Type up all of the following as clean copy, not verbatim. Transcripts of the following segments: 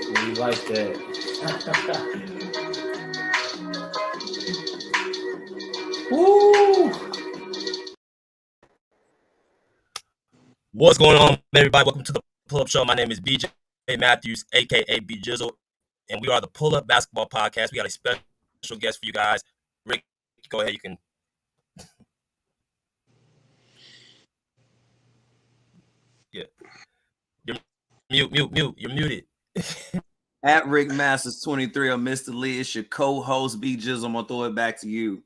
We like that. Woo! What's going on, everybody? Welcome to the Pull-Up Show. My name is BJ Matthews, a.k.a. B Jizzle, and we are the Pull-Up Basketball Podcast. We got a special guest for you guys. Rick, go ahead. You can. Yeah. You're mute. You're muted. At Rick Masters 23 or Mr. Lee, it's your co-host B Jizzle. I'm gonna throw it back to you.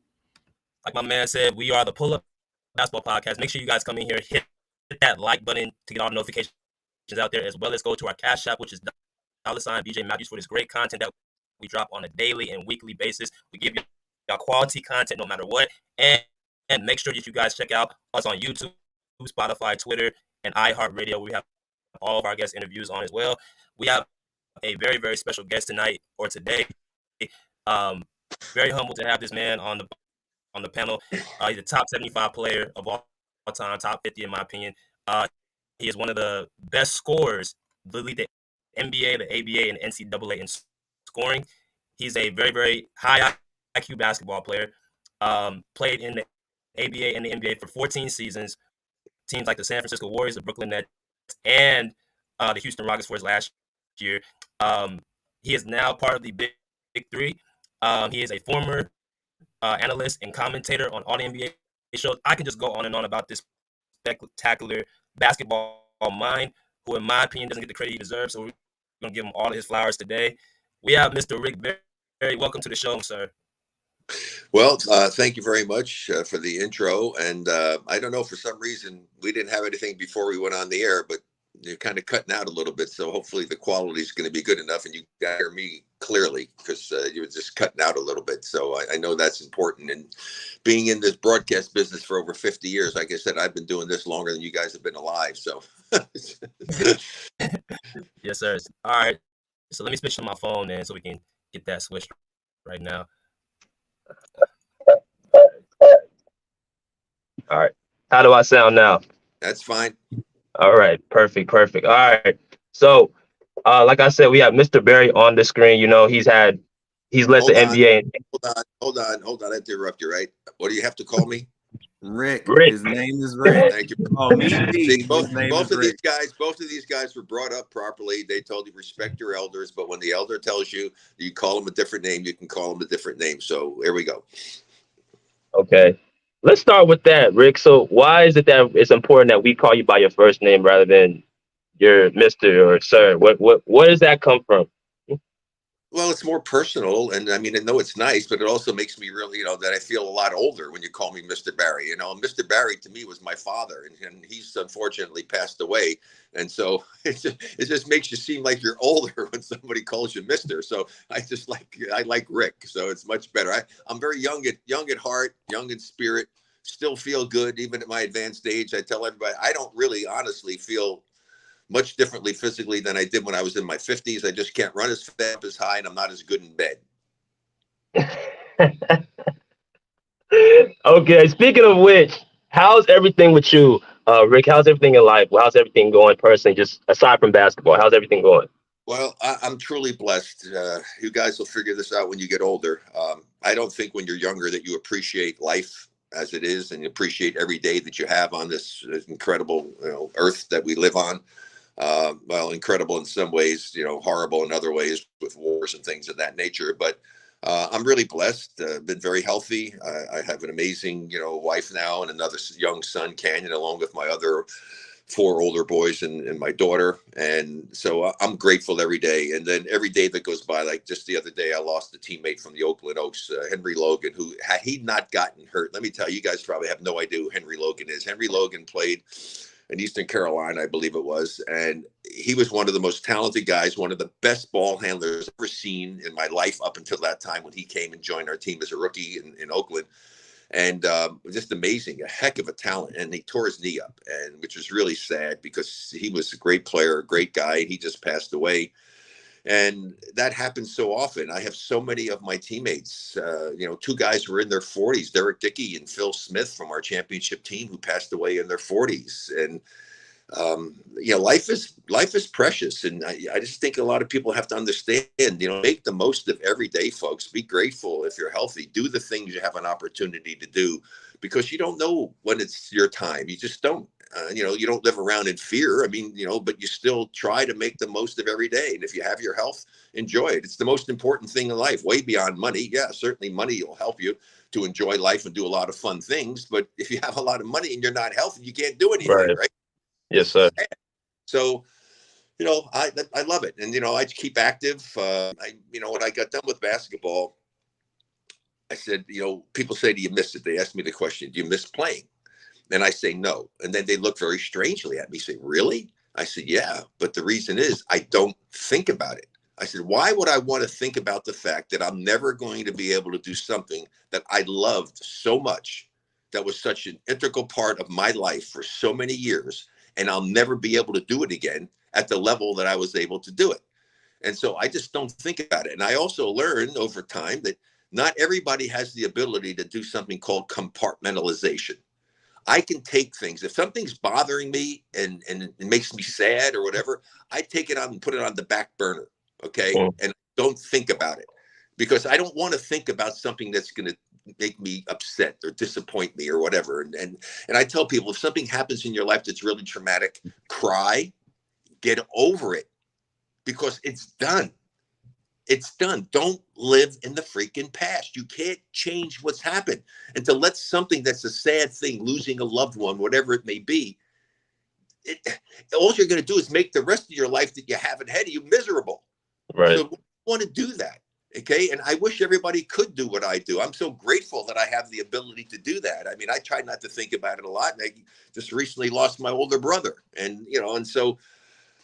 Like my man said, we are the Pull-Up Basketball Podcast. Make sure you guys come in here, hit that like button to get all the notifications out there, as well as go to our Cash App, which is $ BJ Matthews, for this great content that we drop on a daily and weekly basis. We give you quality content no matter what, and make sure that you guys check out us on YouTube, Spotify, Twitter, and iHeartRadio. We have all of our guest interviews on as well. We have a very, very special guest tonight or today. Very humbled to have this man on the panel. He's a top 75 player of all time, top 50 in my opinion. He is one of the best scorers to lead the NBA, the ABA, and NCAA in scoring. He's a very, very high IQ basketball player. Played in the ABA and the NBA for 14 seasons. Teams like the San Francisco Warriors, the Brooklyn Nets, and the Houston Rockets for his last year. He is now part of the Big Three. He is a former analyst and commentator on all the NBA shows. I can just go on and on about this spectacular basketball mind, who in my opinion doesn't get the credit he deserves. So we're going to give him all of his flowers today. We have Mr. Rick Barry. Welcome to the show, sir. Well, thank you very much for the intro. And I don't know, for some reason, we didn't have anything before we went on the air, but you're kind of cutting out a little bit. So hopefully the quality is going to be good enough and you can hear me clearly, because you were just cutting out a little bit. So I know that's important. And being in this broadcast business for over 50 years, like I said, I've been doing this longer than you guys have been alive. So yes, sir. All right. So let me switch to my phone then so we can get that switched right now. All right. How do I sound now? That's fine. All right. Perfect. All right. So, like I said, we have Mr. Barry on the screen. You know, he's led the NBA. Hold on. I have to interrupt you, right? What do you have to call me? Rick. His name is Rick. Thank you. See, both of these guys were brought up properly. They told you respect your elders, but when the elder tells you you call them a different name, you can call them a different name. So here we go. Okay. Let's start with that, Rick. So why is it that it's important that we call you by your first name rather than your Mr. or Sir? Where does that come from? Well, it's more personal, and I mean, I know it's nice, but it also makes me really, that I feel a lot older when you call me Mr. Barry. Mr. Barry to me was my father, and he's unfortunately passed away, and so it just makes you seem like you're older when somebody calls you Mr. So I like Rick, so it's much better. I'm very young at heart, young in spirit, still feel good even at my advanced age. I tell everybody I don't really honestly feel much differently physically than I did when I was in my 50s. I just can't run as fast, as high, and I'm not as good in bed. Okay, speaking of which, how's everything with you, Rick? How's everything in life? How's everything going personally, just aside from basketball? How's everything going? Well, I'm truly blessed. You guys will figure this out when you get older. I don't think when you're younger that you appreciate life as it is and appreciate every day that you have on this incredible earth that we live on. Well, incredible in some ways, horrible in other ways with wars and things of that nature. But I'm really blessed, been very healthy. I have an amazing, wife now and another young son, Canyon, along with my other 4 older boys and my daughter. And so I'm grateful every day. And then every day that goes by, like just the other day, I lost a teammate from the Oakland Oaks, Henry Logan, who had he not gotten hurt. Let me tell you, you guys probably have no idea who Henry Logan is. Henry Logan played in Eastern Carolina, I believe it was. And he was one of the most talented guys, one of the best ball handlers I've ever seen in my life up until that time when he came and joined our team as a rookie in Oakland. And just amazing, a heck of a talent. And he tore his knee up, which was really sad because he was a great player, a great guy. He just passed away. And that happens so often. I have so many of my teammates, 2 guys who were in their 40s, Derek Dickey and Phil Smith from our championship team, who passed away in their 40s. And life is precious, and I just think a lot of people have to understand. Make the most of every day, folks. Be grateful if you're healthy. Do the things you have an opportunity to do, because you don't know when it's your time. You just don't. You don't live around in fear. I mean, but you still try to make the most of every day. And if you have your health, enjoy it. It's the most important thing in life, way beyond money. Yeah, certainly money will help you to enjoy life and do a lot of fun things. But if you have a lot of money and you're not healthy, you can't do anything, Right. right? Yes, sir. So, I love it. And, I keep active. When I got done with basketball, I said, people say, do you miss it? They asked me the question, do you miss playing? And I say no. And then they look very strangely at me, say, really? I said, yeah. But the reason is I don't think about it. I said, why would I want to think about the fact that I'm never going to be able to do something that I loved so much, that was such an integral part of my life for so many years, and I'll never be able to do it again at the level that I was able to do it? And so I just don't think about it. And I also learned over time that not everybody has the ability to do something called compartmentalization. I can take things. If something's bothering me and it makes me sad or whatever, I take it on and put it on the back burner. Okay. And don't think about it, because I don't want to think about something that's going to make me upset or disappoint me or whatever. And I tell people, if something happens in your life that's really traumatic, cry, get over it, because it's done. It's done. Don't live in the freaking past. You can't change what's happened. And to let something that's a sad thing, losing a loved one, whatever it may be, all you're going to do is make the rest of your life that you have ahead of you miserable. Right. So you want to do that. Okay. And I wish everybody could do what I do. I'm so grateful that I have the ability to do that. I mean, I try not to think about it a lot. And I just recently lost my older brother. And, and so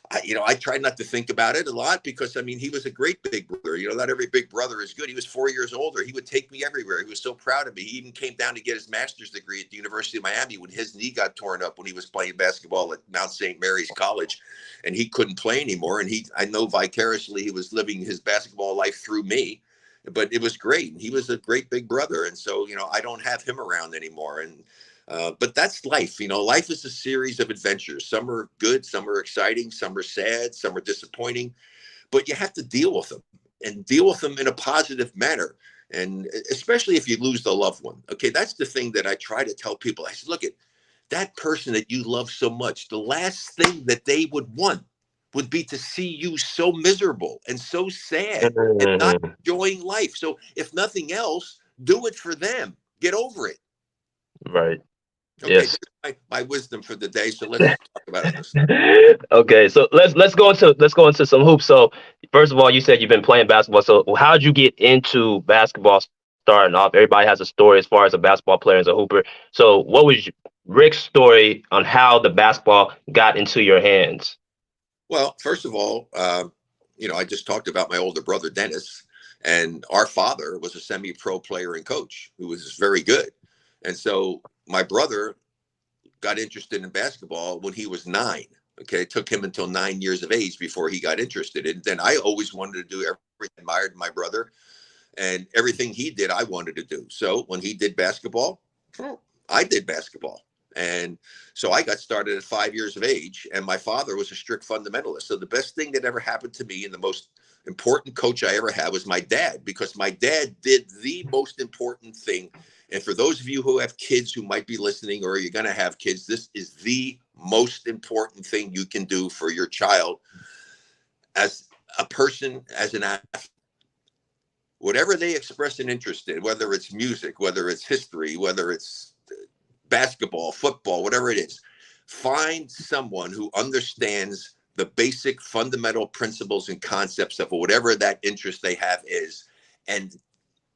I try not to think about it a lot, because, I mean, he was a great big brother. Not every big brother is good. He was 4 years older. He would take me everywhere. He was so proud of me. He even came down to get his master's degree at the University of Miami when his knee got torn up when he was playing basketball at Mount St. Mary's College, and he couldn't play anymore. And I know vicariously he was living his basketball life through me, but it was great. And he was a great big brother. And so, I don't have him around anymore. But that's life. Life is a series of adventures. Some are good, some are exciting, some are sad, some are disappointing, but you have to deal with them, and deal with them in a positive manner. And especially if you lose the loved one. Okay, that's the thing that I try to tell people. I said, look, at that person that you love so much, the last thing that they would want would be to see you so miserable and so sad and not enjoying life. So if nothing else, do it for them. Get over it. Right. Okay, yes. my wisdom for the day. So let's talk about other stuff. Okay, so let's go into some hoops. So first of all, you said you've been playing basketball. So how'd you get into basketball starting off? Everybody has a story as far as a basketball player as a hooper. So what was Rick's story on how the basketball got into your hands? Well, first of all, I just talked about my older brother, Dennis, and our father was a semi-pro player and coach who was very good. And so my brother got interested in basketball when he was 9. Okay. It took him until 9 years of age before he got interested. And then I always wanted to do everything. I admired my brother, and everything he did, I wanted to do. So when he did basketball, I did basketball. And so I got started at 5 years of age, and my father was a strict fundamentalist. So the best thing that ever happened to me, and the most important coach I ever had, was my dad, because my dad did the most important thing. And for those of you who have kids who might be listening, or you're going to have kids, this is the most important thing you can do for your child as a person, as an athlete. Whatever they express an interest in, whether it's music, whether it's history, whether it's basketball, football, whatever it is, find someone who understands the basic fundamental principles and concepts of whatever that interest they have is, and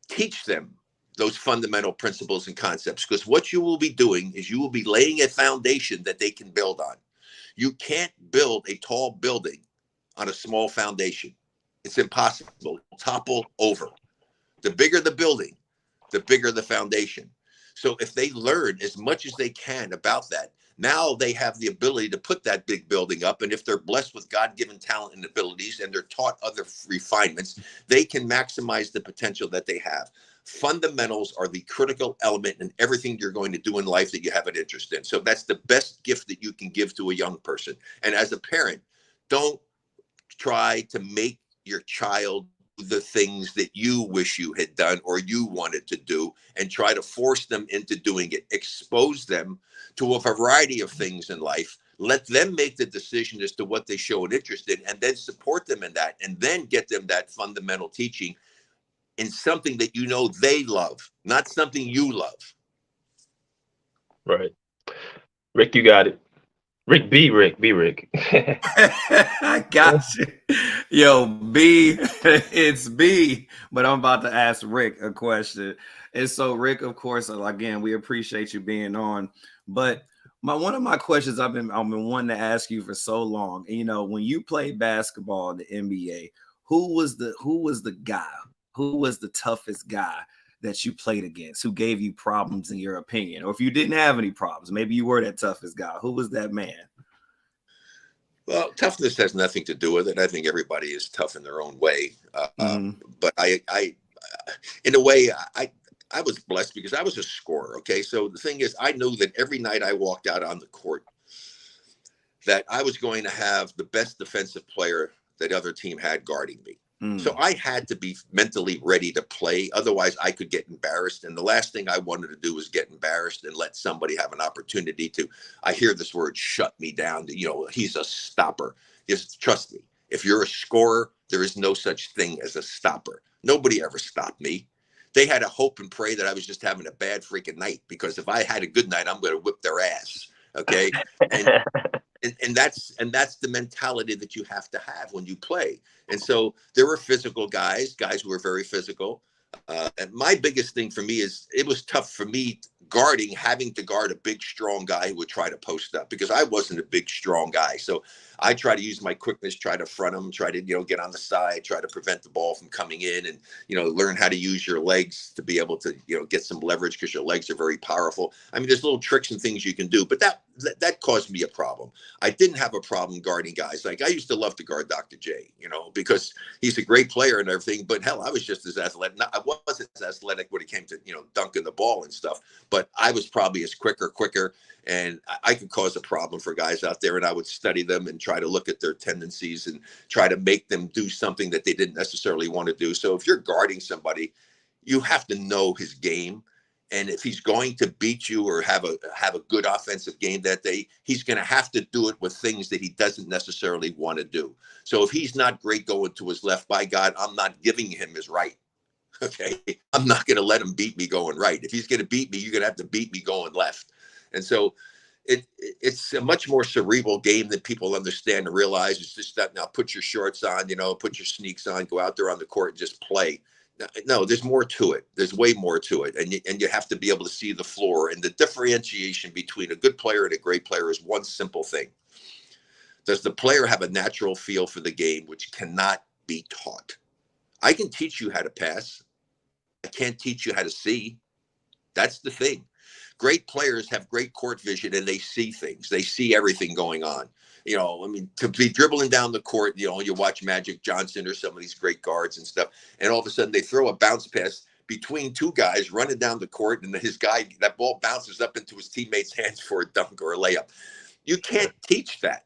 teach them those fundamental principles and concepts. Because what you will be doing is you will be laying a foundation that they can build on. You can't build a tall building on a small foundation. It's impossible. It'll topple over. The bigger the building, the bigger the foundation. So if they learn as much as they can about that, now they have the ability to put that big building up. And if they're blessed with God-given talent and abilities, and they're taught other refinements, they can maximize the potential that they have. Fundamentals are the critical element in everything you're going to do in life that you have an interest in. So that's the best gift that you can give to a young person. And as a parent, don't try to make your child do the things that you wish you had done or you wanted to do and try to force them into doing it. Expose them to a variety of things in life. Let them make the decision as to what they show an interest in, and then support them in that, and then get them that fundamental teaching in something that you know they love, not something you love. Right. Rick, you got it. Rick. I got you. Yo, B, it's B. But I'm about to ask Rick a question. And so, Rick, of course, again, we appreciate you being on. But one of my questions I've been wanting to ask you for so long. You know, when you played basketball in the NBA, who was the guy? Who was the toughest guy that you played against? Who gave you problems in your opinion? Or if you didn't have any problems, maybe you were that toughest guy. Who was that man? Well, toughness has nothing to do with it. I think everybody is tough in their own way. But I, in a way, I was blessed because I was a scorer. Okay. So the thing is, I knew that every night I walked out on the court, that I was going to have the best defensive player that other team had guarding me. So I had to be mentally ready to play. Otherwise, I could get embarrassed. And the last thing I wanted to do was get embarrassed and let somebody have an opportunity to, I hear this word, shut me down. You know, he's a stopper. Just trust me. If you're a scorer, there is no such thing as a stopper. Nobody ever stopped me. They had to hope and pray that I was just having a bad freaking night, because if I had a good night, I'm going to whip their ass. Okay. And that's the mentality that you have to have when you play. And so there were physical guys who were very physical. And my biggest thing for me is it was tough for me having to guard a big, strong guy who would try to post up, because I wasn't a big, strong guy. So I try to use my quickness, try to front him, try to, get on the side, try to prevent the ball from coming in, and, learn how to use your legs to be able to, get some leverage, because your legs are very powerful. I mean, there's little tricks and things you can do, but that caused me a problem. I didn't have a problem guarding guys. Like, I used to love to guard Dr. J, because he's a great player and everything, but hell, I was just as athletic. I wasn't as athletic when it came to, dunking the ball and stuff, but I was probably as quicker, and I could cause a problem for guys out there, and I would study them and try to look at their tendencies and try to make them do something that they didn't necessarily want to do. So if you're guarding somebody, you have to know his game. And if he's going to beat you or have a good offensive game that day, he's going to have to do it with things that he doesn't necessarily want to do. So if he's not great going to his left, by God, I'm not giving him his right. Okay. I'm not going to let him beat me going right. If he's going to beat me, you're going to have to beat me going left. And so it's a much more cerebral game than people understand and realize. It's just that now put your shorts on, put your sneaks on, go out there on the court and just play. No, there's more to it. There's way more to it. And you have to be able to see the floor. And the differentiation between a good player and a great player is one simple thing. Does the player have a natural feel for the game, which cannot be taught? I can teach you how to pass. I can't teach you how to see. That's the thing. Great players have great court vision, and they see things. They see everything going on. To be dribbling down the court, you watch Magic Johnson or some of these great guards and stuff, and all of a sudden they throw a bounce pass between two guys running down the court, and that ball bounces up into his teammate's hands for a dunk or a layup. You can't teach that.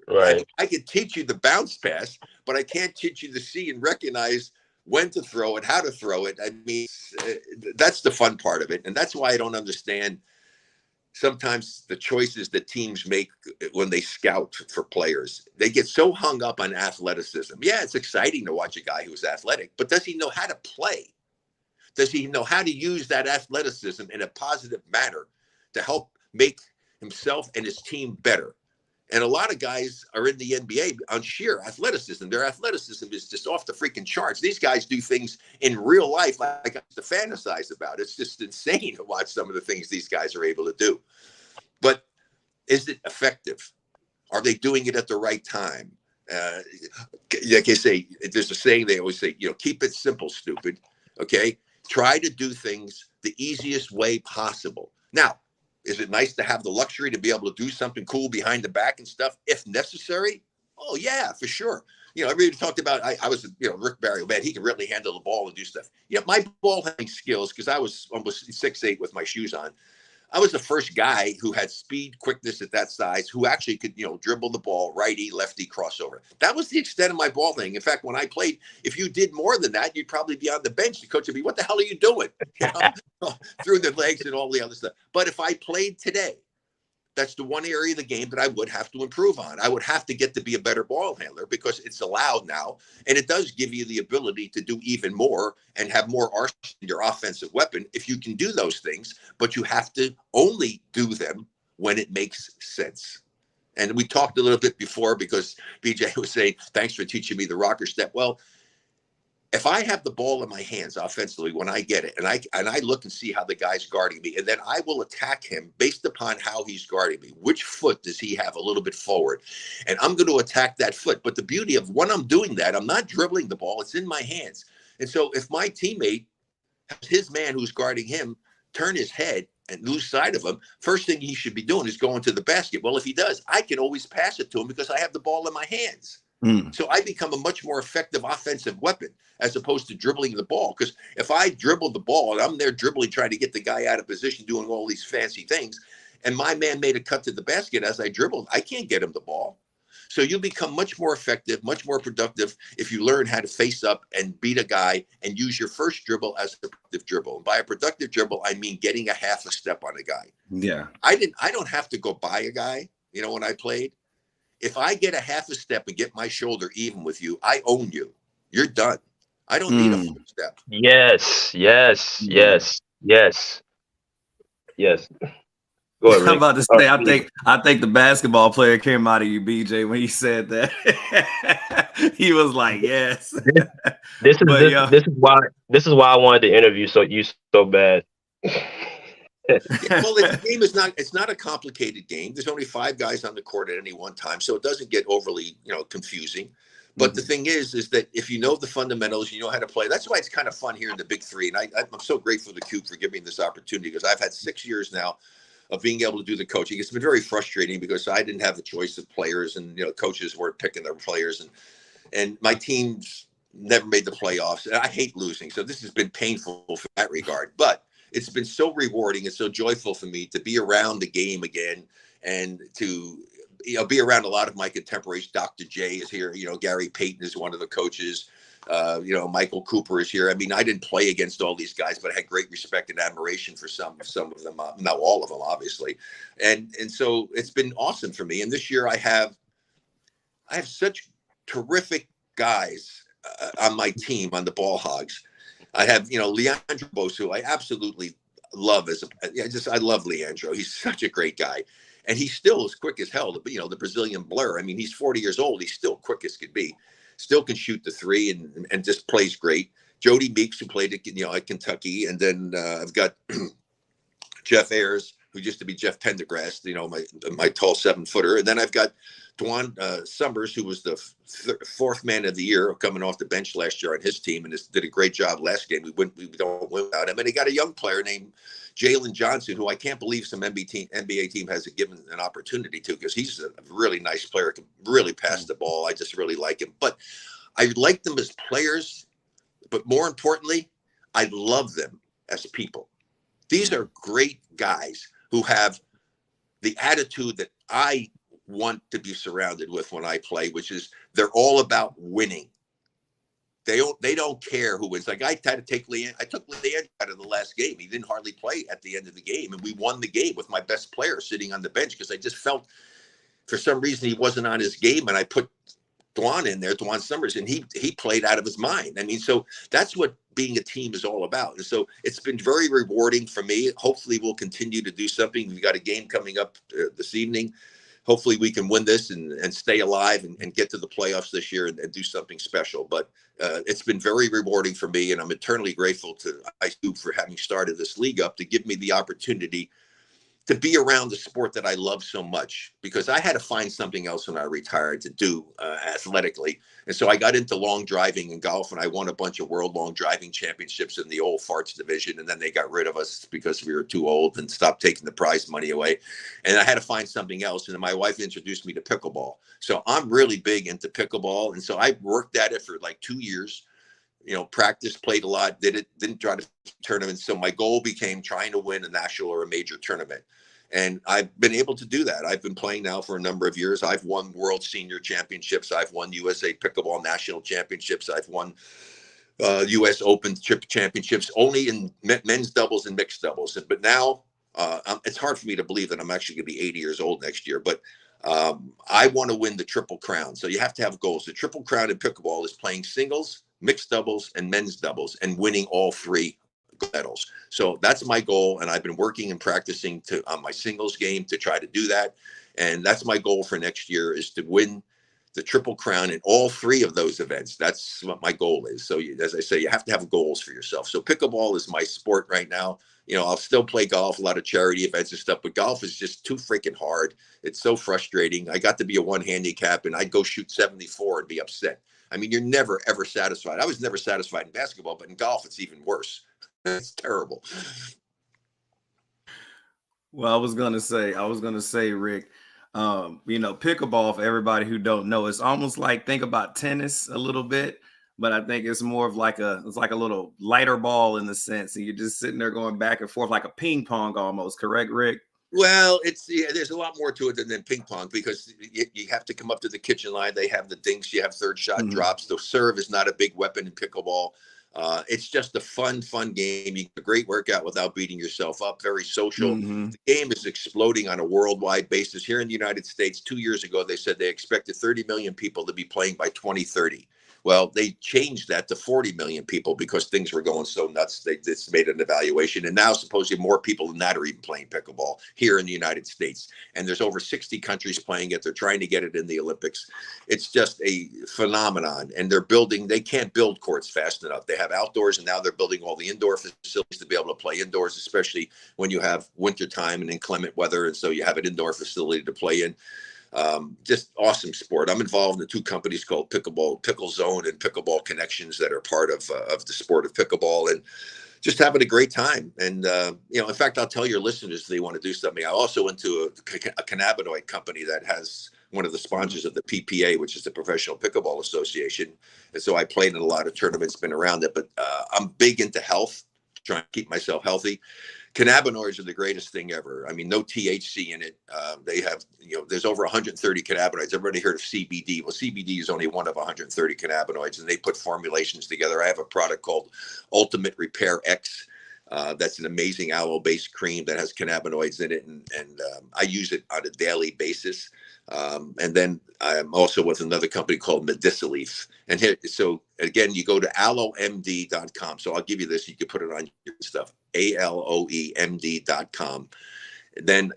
Right. I can teach you the bounce pass, but I can't teach you to see and recognize when to throw it, how to throw it. I mean, that's the fun part of it. And that's why I don't understand sometimes the choices that teams make when they scout for players. They get so hung up on athleticism. Yeah, it's exciting to watch a guy who's athletic, but does he know how to play? Does he know how to use that athleticism in a positive manner to help make himself and his team better? And a lot of guys are in the NBA on sheer athleticism. Their athleticism is just off the freaking charts. These guys do things in real life like I used to fantasize about. It's just insane to watch some of the things these guys are able to do. But is it effective? Are they doing it at the right time? Like I say, there's a saying they always say, keep it simple, stupid. Okay? Try to do things the easiest way possible. Now, is it nice to have the luxury to be able to do something cool behind the back and stuff if necessary? Oh, yeah, for sure. everybody talked about, I was, Rick Barry, man, he can really handle the ball and do stuff. My ball handling skills, because I was almost 6'8" with my shoes on. I was the first guy who had speed, quickness at that size, who actually could, dribble the ball, righty, lefty, crossover. That was the extent of my ball handling. In fact, when I played, if you did more than that, you'd probably be on the bench. The coach would be, "What the hell are you doing?" Through the legs and all the other stuff. But if I played today, that's the one area of the game that I would have to improve on. I would have to get to be a better ball handler because it's allowed now. And it does give you the ability to do even more and have more arsenal in your offensive weapon if you can do those things, but you have to only do them when it makes sense. And we talked a little bit before because BJ was saying, "Thanks for teaching me the rocker step." Well, if I have the ball in my hands offensively when I get it, and I look and see how the guy's guarding me, and then I will attack him based upon how he's guarding me. Which foot does he have a little bit forward? And I'm going to attack that foot. But the beauty of when I'm doing that, I'm not dribbling the ball. It's in my hands. And so if my teammate has his man who's guarding him turn his head and lose sight of him, first thing he should be doing is going to the basket. Well, if he does, I can always pass it to him because I have the ball in my hands. So I become a much more effective offensive weapon as opposed to dribbling the ball. Because if I dribble the ball and I'm there dribbling, trying to get the guy out of position, doing all these fancy things, and my man made a cut to the basket as I dribbled, I can't get him the ball. So you become much more effective, much more productive if you learn how to face up and beat a guy and use your first dribble as a productive dribble. And by a productive dribble, I mean getting a half a step on a guy. Yeah. I don't have to go by a guy, when I played. If I get a half a step and get my shoulder even with you, I own you. You're done. I don't need a full step. Yes. Go ahead, I'm Rick. about to say, I think the basketball player came out of you, BJ, when he said that. He was like, "Yes." This is why I wanted to interview you so bad. Well, the game is it's not a complicated game. There's only 5 guys on the court at any one time, so it doesn't get overly, confusing. But the thing is that if you know the fundamentals, you know how to play. That's why it's kind of fun here in the Big Three. And I'm so grateful to Cube for giving me this opportunity because I've had 6 years now of being able to do the coaching. It's been very frustrating because I didn't have the choice of players, and coaches weren't picking their players, and my teams never made the playoffs. And I hate losing, so this has been painful for that regard. But it's been so rewarding and so joyful for me to be around the game again and to be around a lot of my contemporaries. Dr. J is here. Gary Payton is one of the coaches. Michael Cooper is here. I mean, I didn't play against all these guys, but I had great respect and admiration for some of them. Not all of them, obviously. And so it's been awesome for me. And this year I have such terrific guys on my team, on the Ball Hogs. I have, Leandro Bos, who I absolutely love I love Leandro. He's such a great guy. And he's still as quick as hell, the Brazilian blur. I mean, he's 40 years old. He's still quick as could be. Still can shoot the three and just plays great. Jody Meeks, who played at Kentucky. And then I've got Jeff Ayers, who used to be Jeff Pendergrass, my tall 7-footer. And then I've got Dwan Summers, who was the 4th man of the year coming off the bench last year on his team and did a great job last game. We don't win without him. And he got a young player named Jalen Johnson, who I can't believe some NBA team has given an opportunity to because he's a really nice player, can really pass the ball. I just really like him. But I like them as players, but more importantly, I love them as people. These are great guys who have the attitude that I want to be surrounded with when I play, which is they're all about winning. They don't care who wins. Like I took Leandro out of the last game. He didn't hardly play at the end of the game, and we won the game with my best player sitting on the bench because I just felt for some reason he wasn't on his game, and I put Dwan in there, Dwan Summers, and he played out of his mind. I mean, so that's what being a team is all about. And so it's been very rewarding for me. Hopefully we'll continue to do something. We've got a game coming up this evening. Hopefully we can win this and stay alive and get to the playoffs this year and do something special. But it's been very rewarding for me, and I'm eternally grateful to ISU for having started this league up to give me the opportunity to be around the sport that I love so much, because I had to find something else when I retired to do athletically. And so I got into long driving and golf, and I won a bunch of world long driving championships in the old farts division. And then they got rid of us because we were too old and stopped taking the prize money away. And I had to find something else. And then my wife introduced me to pickleball. So I'm really big into pickleball. And so I worked at it for like 2 years. Practiced, played a lot, didn't try to tournaments. So my goal became trying to win a national or a major tournament. And I've been able to do that. I've been playing now for a number of years. I've won World Senior Championships. I've won USA Pickleball National Championships. I've won US Open Championships, only in men's doubles and mixed doubles. But now it's hard for me to believe that I'm actually going to be 80 years old next year. But I want to win the Triple Crown. So you have to have goals. The Triple Crown in pickleball is playing singles, mixed doubles, and men's doubles, and winning all 3 medals. So that's my goal, and I've been working and practicing on my singles game to try to do that. And that's my goal for next year, is to win the Triple Crown in all 3 of those events. That's what my goal is. So as I say, you have to have goals for yourself. So pickleball is my sport right now. I'll still play golf, a lot of charity events and stuff, but golf is just too freaking hard. It's so frustrating. I got to be a 1 handicap, and I'd go shoot 74 and be upset. I mean, you're never, ever satisfied. I was never satisfied in basketball, but in golf, it's even worse. It's terrible. Well, I was gonna say, Rick, pickleball, for everybody who don't know, it's almost like, think about tennis a little bit, but I think it's more of it's like a little lighter ball in the sense, and you're just sitting there going back and forth like a ping pong almost. Correct, Rick? Well, there's a lot more to it than ping pong, because you have to come up to the kitchen line. They have the dinks. You have third shot drops. The serve is not a big weapon in pickleball. It's just a fun game. You get a great workout without beating yourself up. Very social. The game is exploding on a worldwide basis. Here in the United States, 2 years ago, they said they expected 30 million people to be playing by 2030. Well, they changed that to 40 million people because things were going so nuts. They just made an evaluation. And now supposedly more people than that are even playing pickleball here in the United States. And there's over 60 countries playing it. They're trying to get it in the Olympics. It's just a phenomenon. And they can't build courts fast enough. They have outdoors, and now they're building all the indoor facilities to be able to play indoors, especially when you have wintertime and inclement weather. And so you have an indoor facility to play in. Just awesome sport. I'm involved in 2 companies called Pickle Zone and Pickleball Connections that are part of the sport of pickleball, and just having a great time. And in fact, I'll tell your listeners if they want to do something. I also went to a cannabinoid company that has one of the sponsors of the PPA, which is the Professional Pickleball Association. And so I played in a lot of tournaments, been around it, but I'm big into health, trying to keep myself healthy. Cannabinoids are the greatest thing ever. I mean, no THC in it. They have, there's over 130 cannabinoids. Everybody heard of CBD? Well, CBD is only one of 130 cannabinoids, and they put formulations together. I have a product called Ultimate Repair X. That's an amazing aloe-based cream that has cannabinoids in it, and I use it on a daily basis. And then I'm also with another company called Mediceleaf. And so again, you go to aloemd.com. So I'll give you this. You can put it on your stuff. ALOEMD.com. Then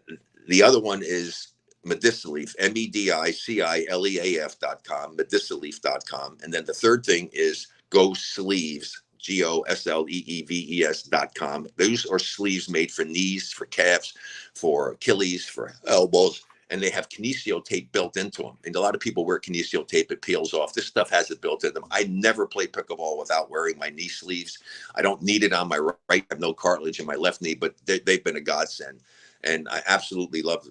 the other one is Mediceleaf, MEDICILEAF.com, Mediceleaf.com. And then the third thing is Go Sleeves, GOSLEEVES.com. Those are sleeves made for knees, for calves, for Achilles, for elbows. And they have kinesio tape built into them. And a lot of people wear kinesio tape, it peels off. This stuff has it built in them. I never play pickleball without wearing my knee sleeves. I don't need it on my right. I have no cartilage in my left knee, but they've been a godsend. And I absolutely love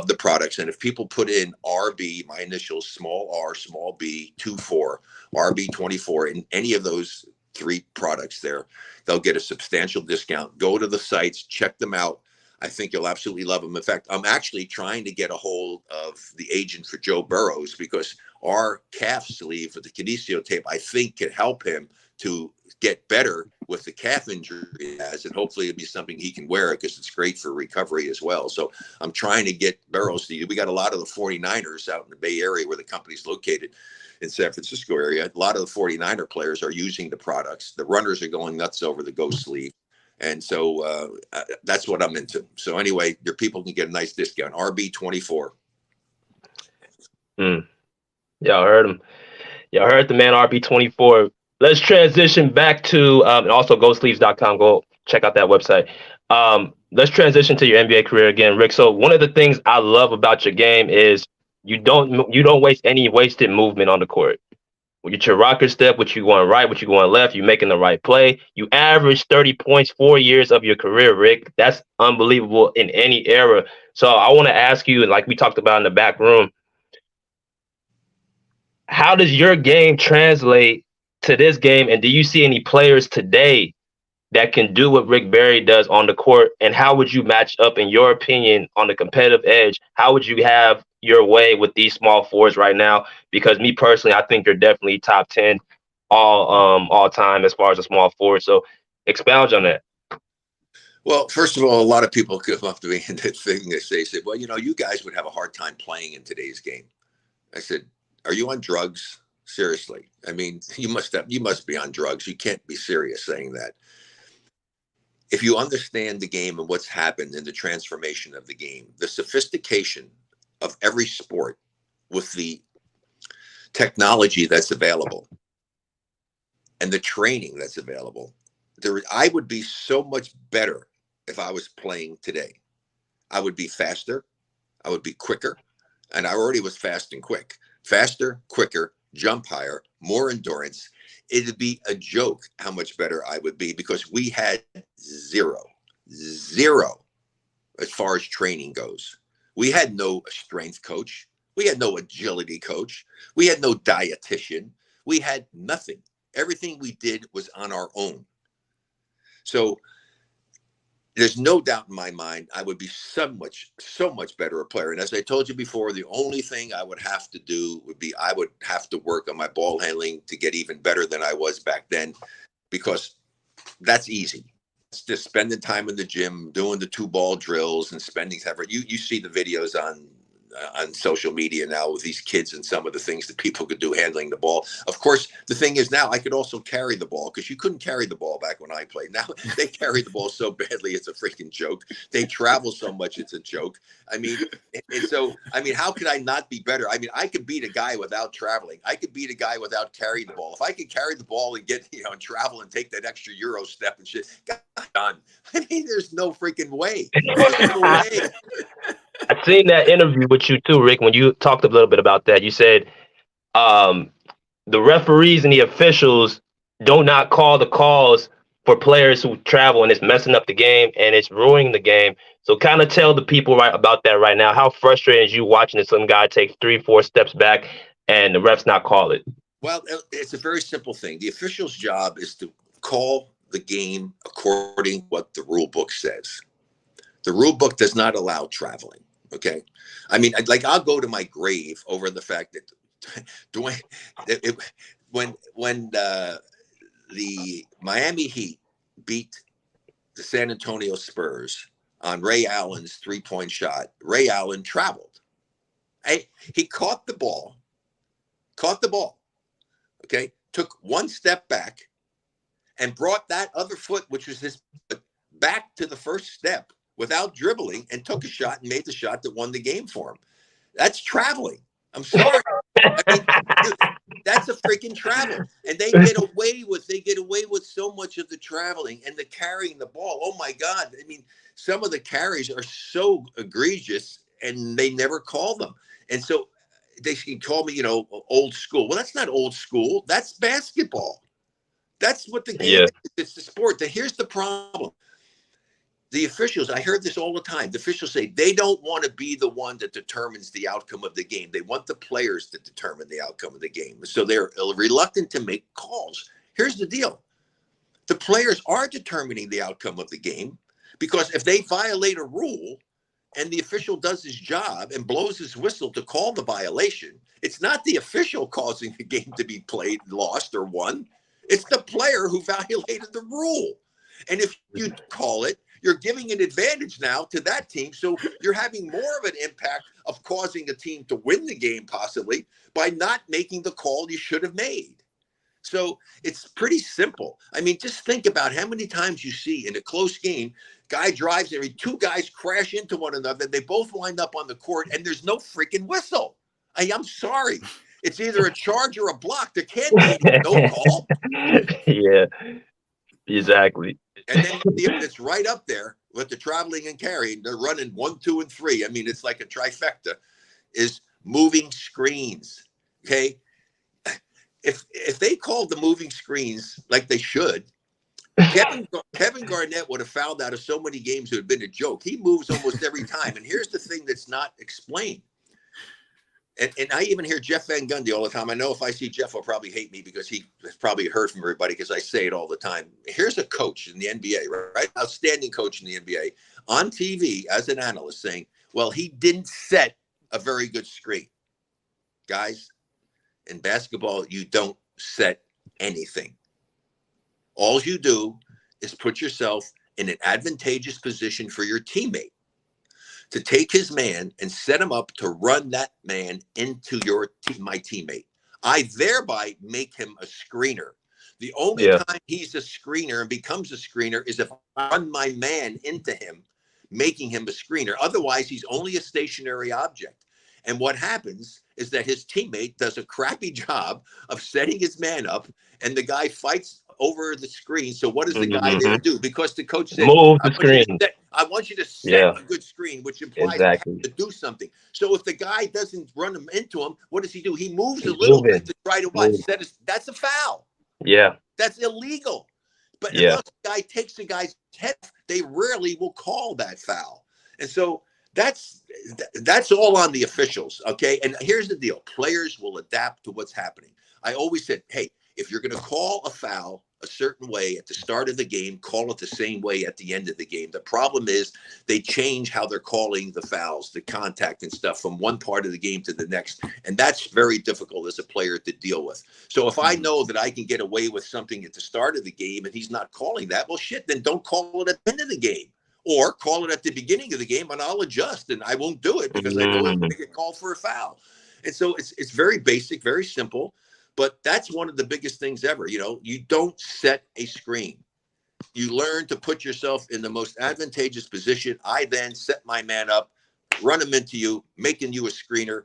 the products. And if people put in RB, my initials, small r, small b, 24, RB24, in any of those 3 products there, they'll get a substantial discount. Go to the sites, check them out. I think you'll absolutely love them. In fact, I'm actually trying to get a hold of the agent for Joe Burrows, because our calf sleeve with the kinesio tape, I think, can help him to get better with the calf injury he has, and hopefully it'll be something he can wear, because it's great for recovery as well. So I'm trying to get Burrows to you. We got a lot of the 49ers out in the Bay Area, where the company's located in San Francisco area. A lot of the 49er players are using the products. The runners are going nuts over the Go Sleeve. And so that's what I'm into. So anyway, your people can get a nice discount. RB24. Y'all heard him. Y'all heard the man, RB24. Let's transition back to, and also GoSleeves.com. Go check out that website. Let's transition to your NBA career again, Rick. So one of the things I love about your game is you don't waste any wasted movement on the court. With your rocker step, what you going right, what you going left, you making the right play. You average 30 points 4 years of your career, Rick. That's unbelievable in any era. So I want to ask you, and like we talked about in the back room, how does your game translate to this game? And do you see any players today that can do what Rick Barry does on the court? And how would you match up, in your opinion, on the competitive edge? How would you have your way with these small forwards right now? Because me personally, I think you're definitely top 10 all time as far as a small forward. So expound on that. Well, first of all, a lot of people come up to me and the thing they say, well, you guys would have a hard time playing in today's game. I said, are you on drugs? Seriously. I mean, you must be on drugs. You can't be serious saying that. If you understand the game and what's happened in the transformation of the game, the sophistication of every sport with the technology that's available and the training that's available, I would be so much better if I was playing today. I would be faster. I would be quicker. And I already was fast and quick. Faster, quicker, jump higher, more endurance. It'd be a joke how much better I would be, because we had zero as far as training goes. We had no strength coach. We had no agility coach. We had no dietitian. We had nothing. Everything we did was on our own. So there's no doubt in my mind I would be so much better a player. And as I told you before, the only thing I would have to do would be I would have to work on my ball handling to get even better than I was back then, because that's easy. It's just spending time in the gym, doing the 2-ball drills and spending time. You see the videos on social media now with these kids and some of the things that people could do handling the ball. Of course, the thing is now I could also carry the ball, because you couldn't carry the ball back when I played. Now they carry the ball so badly, it's a freaking joke. They travel so much, it's a joke. I mean, how could I not be better? I mean, I could beat a guy without traveling. I could beat a guy without carrying the ball. If I could carry the ball and get, and travel and take that extra Euro step and shit, done. I mean, there's no freaking way. There's no way. I seen that interview with you too, Rick, when you talked a little bit about that. You said the referees and the officials do not call the calls for players who travel, and it's messing up the game and it's ruining the game. So kind of tell the people about that right now. How frustrating is you watching some guy take 3-4 steps back and the refs not call it? Well, it's a very simple thing. The official's job is to call the game according to what the rule book says. The rule book does not allow traveling. Okay. I mean, I'll go to my grave over the fact that when the Miami Heat beat the San Antonio Spurs on Ray Allen's 3-point shot, Ray Allen traveled. He caught the ball, okay, took one step back and brought that other foot, which was his foot, back to the first step without dribbling, and took a shot and made the shot that won the game for him. That's traveling. I'm sorry. I mean, dude, that's a freaking travel. And they get away with so much of the traveling and the carrying the ball. Oh my God. I mean, some of the carries are so egregious and they never call them. And so they can call me, old school. Well, that's not old school. That's basketball. That's what the game is. It's the sport. Here's the problem. The officials, I heard this all the time. The officials say they don't want to be the one that determines the outcome of the game. They want the players to determine the outcome of the game. So they're reluctant to make calls. Here's the deal. The players are determining the outcome of the game, because if they violate a rule and the official does his job and blows his whistle to call the violation, it's not the official causing the game to be played, lost, or won. It's the player who violated the rule. And if you call it, you're giving an advantage now to that team. So you're having more of an impact of causing a team to win the game possibly by not making the call you should have made. So it's pretty simple. I mean, just think about how many times you see in a close game, guy drives, two guys crash into one another. They both wind up on the court and there's no freaking whistle. I'm sorry. It's either a charge or a block. There can't be no call. Yeah, exactly. And then it's right up there with the traveling and carrying, they're running 1, 2, and 3. I mean, it's like a trifecta, is moving screens. Okay. If they called the moving screens like they should, Kevin Garnett would have fouled out of so many games. It would have been a joke. He moves almost every time. And here's the thing that's not explained. And I even hear Jeff Van Gundy all the time. I know if I see Jeff, he'll probably hate me because he has probably heard from everybody because I say it all the time. Here's a coach in the NBA, right? Outstanding coach in the NBA on TV as an analyst saying, well, he didn't set a very good screen. Guys, in basketball, you don't set anything. All you do is put yourself in an advantageous position for your teammate to take his man and set him up to run that man into my teammate. I thereby make him a screener. The only time he's a screener and becomes a screener is if I run my man into him, making him a screener. Otherwise, he's only a stationary object. And what happens is that his teammate does a crappy job of setting his man up, and the guy fights over the screen. So what does the guy there do? Because the coach said, move the screen. I want you to set a good screen, which implies you have to do something. So if the guy doesn't run him into him, what does he do? He moves a little bit to try to watch. That's a foul. Yeah. That's illegal. But unless the guy takes the guy's head, they rarely will call that foul. And so that's all on the officials, okay? And here's the deal. Players will adapt to what's happening. I always said, hey, if you're going to call a foul a certain way at the start of the game, call it the same way at the end of the game. The problem is they change how they're calling the fouls, the contact and stuff from one part of the game to the next. And that's very difficult as a player to deal with. So if I know that I can get away with something at the start of the game and he's not calling that, well, shit, then don't call it at the end of the game. Or call it at the beginning of the game and I'll adjust and I won't do it because I know I'm going to get called for a foul. And so it's very basic, very simple. But that's one of the biggest things ever. You know, you don't set a screen. You learn to put yourself in the most advantageous position. I then set my man up, run him into you, making you a screener.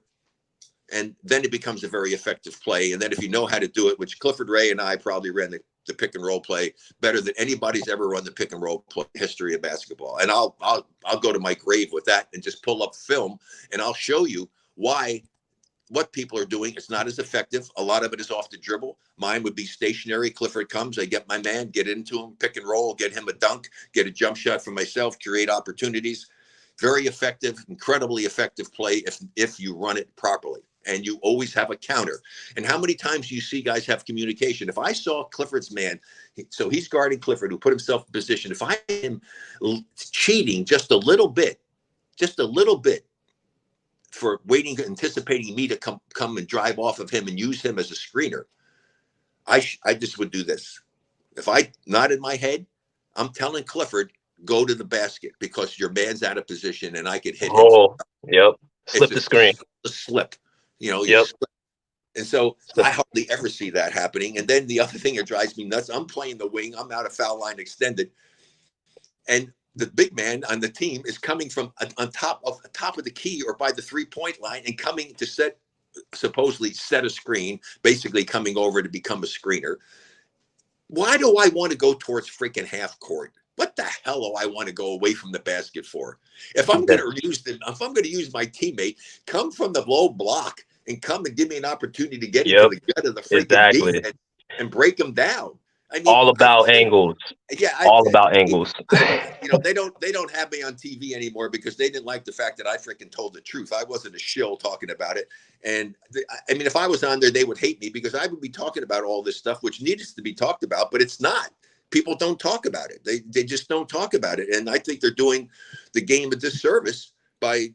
And then it becomes a very effective play. And then if you know how to do it, which Clifford Ray and I probably ran the pick and roll play better than anybody's ever run the pick and roll play history of basketball. And I'll go to my grave with that and just pull up film and I'll show you why what people are doing. It's not as effective. A lot of it is off the dribble. Mine would be stationary. Clifford comes, I get my man, get into him, pick and roll, get him a dunk, get a jump shot for myself, create opportunities. Very effective, incredibly effective play if you run it properly. And you always have a counter. And how many times do you see guys have communication? If I saw Clifford's man, so he's guarding Clifford, who put himself in position. If I am cheating just a little bit, for waiting, anticipating me to come and drive off of him and use him as a screener, I just would do this. If I nod in my head, I'm telling Clifford, go to the basket because your man's out of position and I could hit him. Slip the screen. A slip. You know, you slip. And so I hardly ever see that happening. And then the other thing that drives me nuts, I'm playing the wing. I'm out of foul line extended. And the big man on the team is coming from on top of the key or by the 3-point line and coming to supposedly set a screen, basically coming over to become a screener. Why do I want to go towards freaking half court? What the hell do I want to go away from the basket for? If I'm going to use my teammate, come from the low block and come and give me an opportunity to get into the gut of the freaking defense and break them down. I mean, all about angles. Yeah, about angles. You know, they don't have me on TV anymore because they didn't like the fact that I freaking told the truth. I wasn't a shill talking about it. And I mean, if I was on there, they would hate me because I would be talking about all this stuff, which needs to be talked about, but it's not. People don't talk about it. They just don't talk about it. And I think they're doing the game a disservice by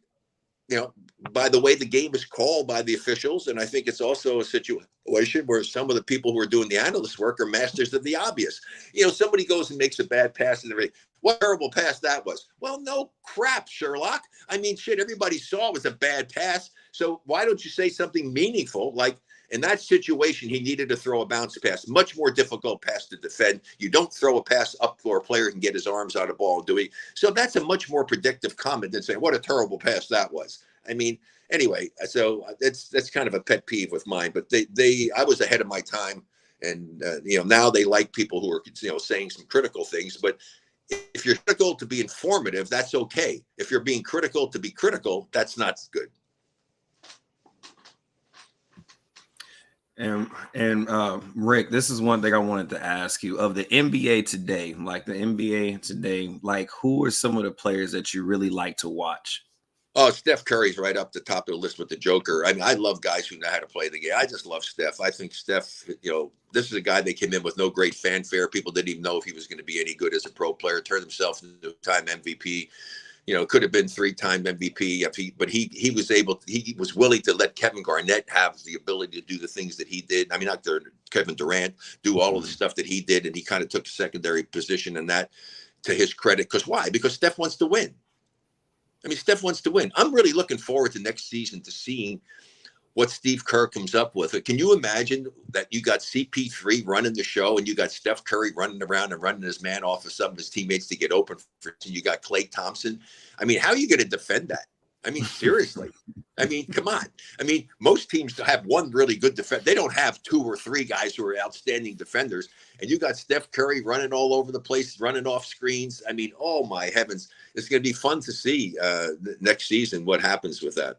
the way the game is called by the officials. And I think it's also a situation where some of the people who are doing the analyst work are masters of the obvious. You know, somebody goes and makes a bad pass and they're like, what terrible pass that was. Well, no crap, Sherlock. I mean, shit, everybody saw it was a bad pass. So why don't you say something meaningful? Like in that situation, he needed to throw a bounce pass, much more difficult pass to defend. You don't throw a pass up where a player can get his arms out of the ball and do it. So that's a much more predictive comment than saying, what a terrible pass that was. I mean, anyway, so that's kind of a pet peeve with mine, but I was ahead of my time. And, now they like people who are, saying some critical things, but If you're critical to be informative, that's okay. If you're being critical to be critical, that's not good. And Rick, this is one thing I wanted to ask you of the NBA today, like who are some of the players that you really like to watch? Oh, Steph Curry's right up the top of the list with the Joker. I mean, I love guys who know how to play the game. I just love Steph. I think Steph, this is a guy that came in with no great fanfare. People didn't even know if he was going to be any good as a pro player. Turned himself into a time MVP. Could have been 3-time MVP. But he was willing to let Kevin Garnett have the ability to do the things that he did. I mean, not Kevin Durant, do all of the stuff that he did. And he kind of took a secondary position in that, to his credit. Because why? Because Steph wants to win. I mean, Steph wants to win. I'm really looking forward to next season to seeing what Steve Kerr comes up with. Can you imagine that you got CP3 running the show and you got Steph Curry running around and running his man off of some of his teammates to get open for, and you got Klay Thompson? I mean, how are you going to defend that? I mean, seriously. I mean, come on. I mean, most teams have one really good defense. They don't have 2 or 3 guys who are outstanding defenders. And you got Steph Curry running all over the place, running off screens. I mean, oh my heavens. It's going to be fun to see next season what happens with that.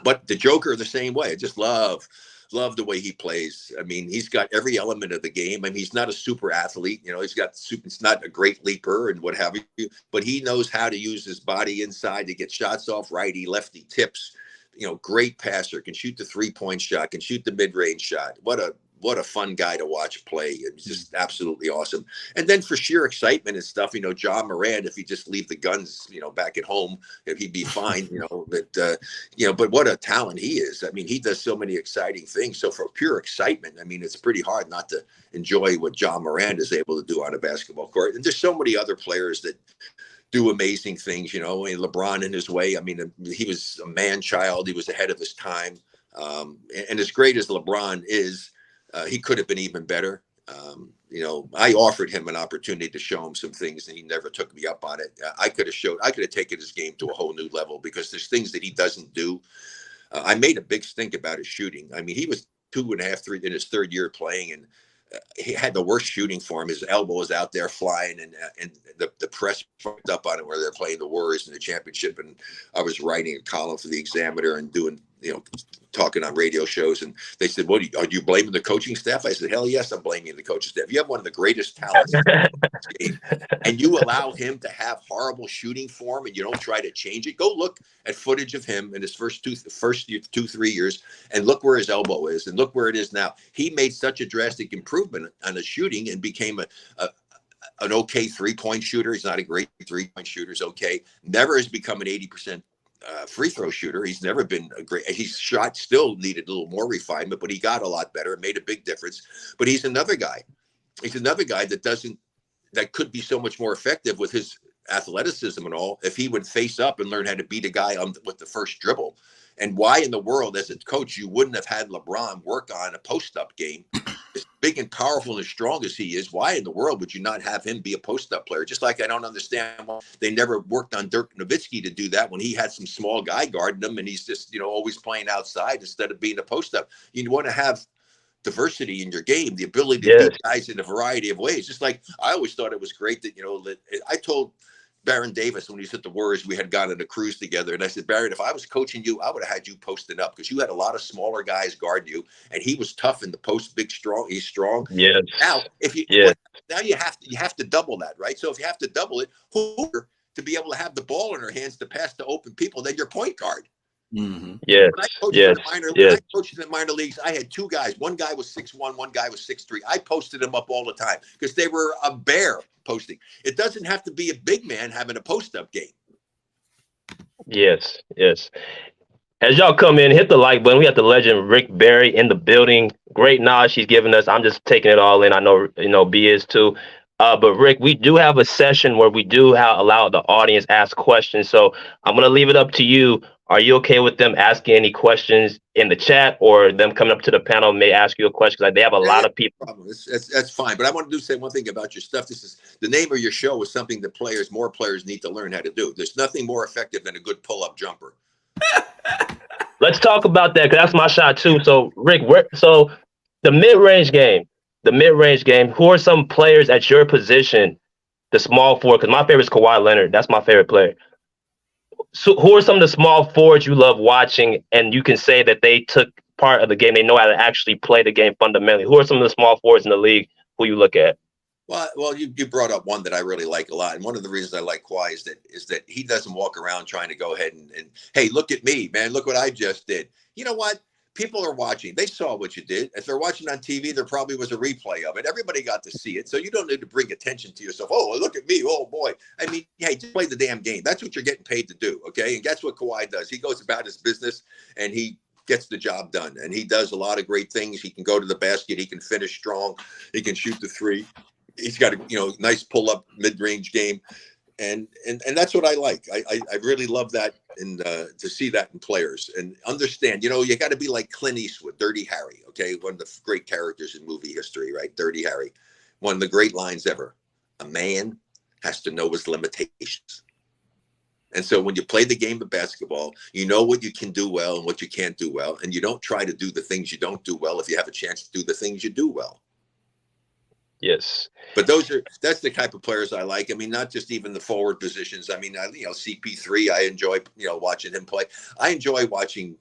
But the Joker the same way. I just love the way he plays. I mean, he's got every element of the game. I mean, he's not a super athlete. It's not a great leaper and what have you, but he knows how to use his body inside to get shots off righty, lefty tips. Great passer, can shoot the 3-point shot, can shoot the mid-range shot. What a fun guy to watch play. It's just absolutely awesome. And then for sheer excitement and stuff, John Moran, if he just leave the guns, back at home, if he'd be fine, but what a talent he is. I mean, he does so many exciting things. So for pure excitement, I mean, it's pretty hard not to enjoy what John Moran is able to do on a basketball court. And there's so many other players that do amazing things, and LeBron in his way. I mean, he was a man child. He was ahead of his time. And as great as LeBron is, he could have been even better. I offered him an opportunity to show him some things, and he never took me up on it. I could have taken his game to a whole new level because there's things that he doesn't do. I made a big stink about his shooting. I mean, he was 2.5, 3 in his third year playing, and he had the worst shooting form. His elbow was out there flying, and the press fucked up on it where they're playing the Warriors in the championship. And I was writing a column for the Examiner and doing, talking on radio shows. And they said, "What are you blaming the coaching staff?" I said, "Hell yes, I'm blaming the coaching staff. You have one of the greatest talents in this game, and you allow him to have horrible shooting form, and you don't try to change it. Go look at footage of him in his first 2-3 years, and look where his elbow is, and look where it is now. He made such a drastic improvement on his shooting and became an okay 3-point shooter. He's not a great 3-point shooter. He's okay. Never has become an 80% free throw shooter. He's never been a great. His shot still needed a little more refinement, but he got a lot better. It made a big difference. But he's another guy. He's another guy that could be so much more effective with his athleticism and all if he would face up and learn how to beat a guy with the first dribble. And why in the world, as a coach, you wouldn't have had LeBron work on a post-up game? As big and powerful and as strong as he is, why in the world would you not have him be a post-up player? Just like I don't understand why they never worked on Dirk Nowitzki to do that when he had some small guy guarding him and he's just, always playing outside instead of being a post-up. You want to have diversity in your game, the ability to beat guys in a variety of ways. Just like I always thought it was great that, I told Baron Davis, when he was at the Warriors, we had gone on a cruise together. And I said, Baron, if I was coaching you, I would have had you posting up because you had a lot of smaller guys guard you. And he was tough in the post, big, strong. He's strong. Yes. Now, now you have to double that, right? So if you have to double it, who to be able to have the ball in her hands to pass to open people, then your point guard. Mm-hmm. Yes. When I coached in the minor leagues, I had 2 guys. One guy was 6'1", one guy was 6'3". I posted them up all the time because they were a bear posting. It doesn't have to be a big man having a post-up game. Yes. As y'all come in, hit the like button. We have the legend Rick Barry in the building. Great knowledge he's giving us. I'm just taking it all in. I know B is too. But Rick, we do have a session where we do allow the audience ask questions. So I'm going to leave it up to you. Are you okay with them asking any questions in the chat, or them coming up to the panel may ask you a question? Like they have a lot of people. That's fine. But I want to say one thing about your stuff. This is the name of your show is something that more players need to learn how to do. There's nothing more effective than a good pull-up jumper. Let's talk about that because that's my shot too. So Rick, so the mid-range game, who are some players at your position the small forward, because my favorite is Kawhi Leonard. That's my favorite player. So who are some of the small forwards you love watching, and you can say that they took part of the game? They know how to actually play the game fundamentally. Who are some of the small forwards in the league who you look at? Well, you brought up one that I really like a lot, and one of the reasons I like Kawhi is that he doesn't walk around trying to go ahead and hey, look at me, man, look what I just did. You know what? People are watching. They saw what you did. If they're watching on TV, there probably was a replay of it. Everybody got to see it, so you don't need to bring attention to yourself. Oh, look at me. Oh boy. I mean, hey, just play the damn game. That's what you're getting paid to do, okay? And that's what Kawhi does. He goes about his business and he gets the job done. And he does a lot of great things. He can go to the basket. He can finish strong. He can shoot the three. He's got a nice pull up mid range game, and that's what I like. I really love that, and to see that in players and understand. You got to be like Clint Eastwood, Dirty Harry. Okay, one of the great characters in movie history, right? Dirty Harry, one of the great lines ever. A man has to know his limitations. And so when you play the game of basketball, you know what you can do well and what you can't do well, and you don't try to do the things you don't do well if you have a chance to do the things you do well. Yes. But that's the type of players I like. I mean, not just even the forward positions. I mean, CP3, I enjoy, watching him play. I enjoy watching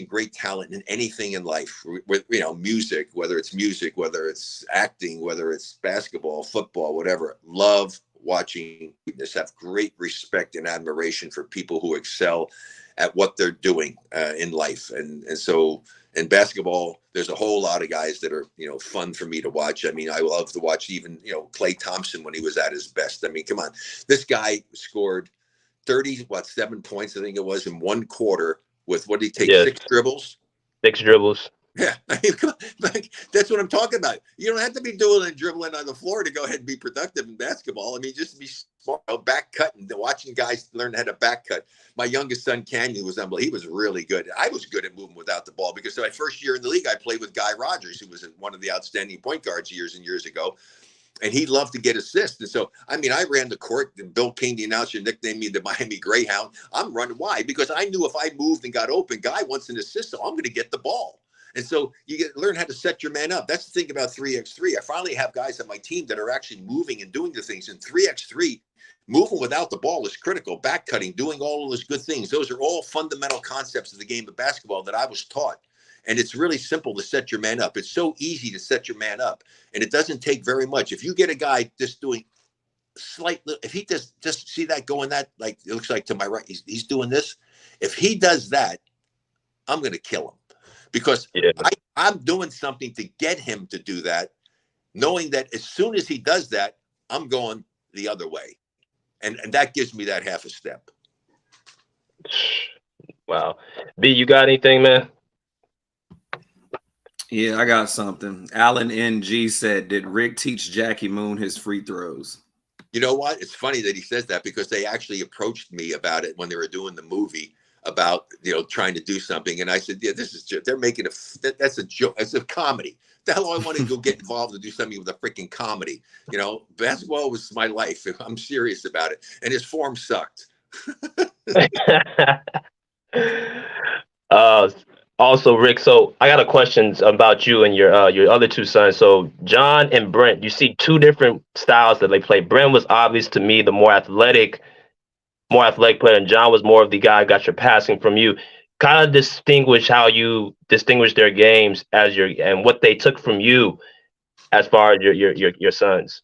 great talent in anything in life with, music, whether it's acting, whether it's basketball, football, whatever. Love watching greatness, have great respect and admiration for people who excel at what they're doing in life. And so in basketball, there's a whole lot of guys that are, fun for me to watch. I mean, I love to watch even, Klay Thompson when he was at his best. I mean, come on, this guy scored 7 points, I think it was, in one quarter with, what did he take, 6 dribbles? 6 dribbles. Yeah, I mean, that's what I'm talking about. You don't have to be doing and dribbling on the floor to go ahead and be productive in basketball. I mean, just be smart, back cutting, watching guys learn how to back cut. My youngest son, Canyon, was unbelievable. He was really good. I was good at moving without the ball because my first year in the league, I played with Guy Rogers, who was one of the outstanding point guards years and years ago. And he loved to get assists. And so, I mean, I ran the court. And Bill King, the announcer, nicknamed me the Miami Greyhound. I'm running. Why? Because I knew if I moved and got open, Guy wants an assist, so I'm going to get the ball. And so you learn how to set your man up. That's the thing about 3x3. I finally have guys on my team that are actually moving and doing the things. And 3x3, moving without the ball is critical. Back cutting, doing all of those good things. Those are all fundamental concepts of the game of basketball that I was taught. And it's really simple to set your man up. It's so easy to set your man up. And it doesn't take very much. If you get a guy just doing if he just see that going that, like, it looks like to my right, he's doing this. If he does that, I'm going to kill him. Because I'm doing something to get him to do that, knowing that as soon as he does that, I'm going the other way. And that gives me that half a step. Wow. B, you got anything, man? Yeah, I got something. Alan NG said, did Rick teach Jackie Moon his free throws? You know what? It's funny that he says that because they actually approached me about it when they were doing the movie about, trying to do something. And I said, yeah, this is they're making that's a joke. It's a comedy. The hell I want to go get involved and do something with a freaking comedy. Basketball was my life. I'm serious about it. And his form sucked. Also, Rick, so I got a question about you and your other 2 sons. So John and Brent, you see 2 different styles that they play. Brent was obvious to me the more athletic player, and John was more of the guy who got your passing from you. Kind of distinguish how you distinguish their games and what they took from you as far as your sons.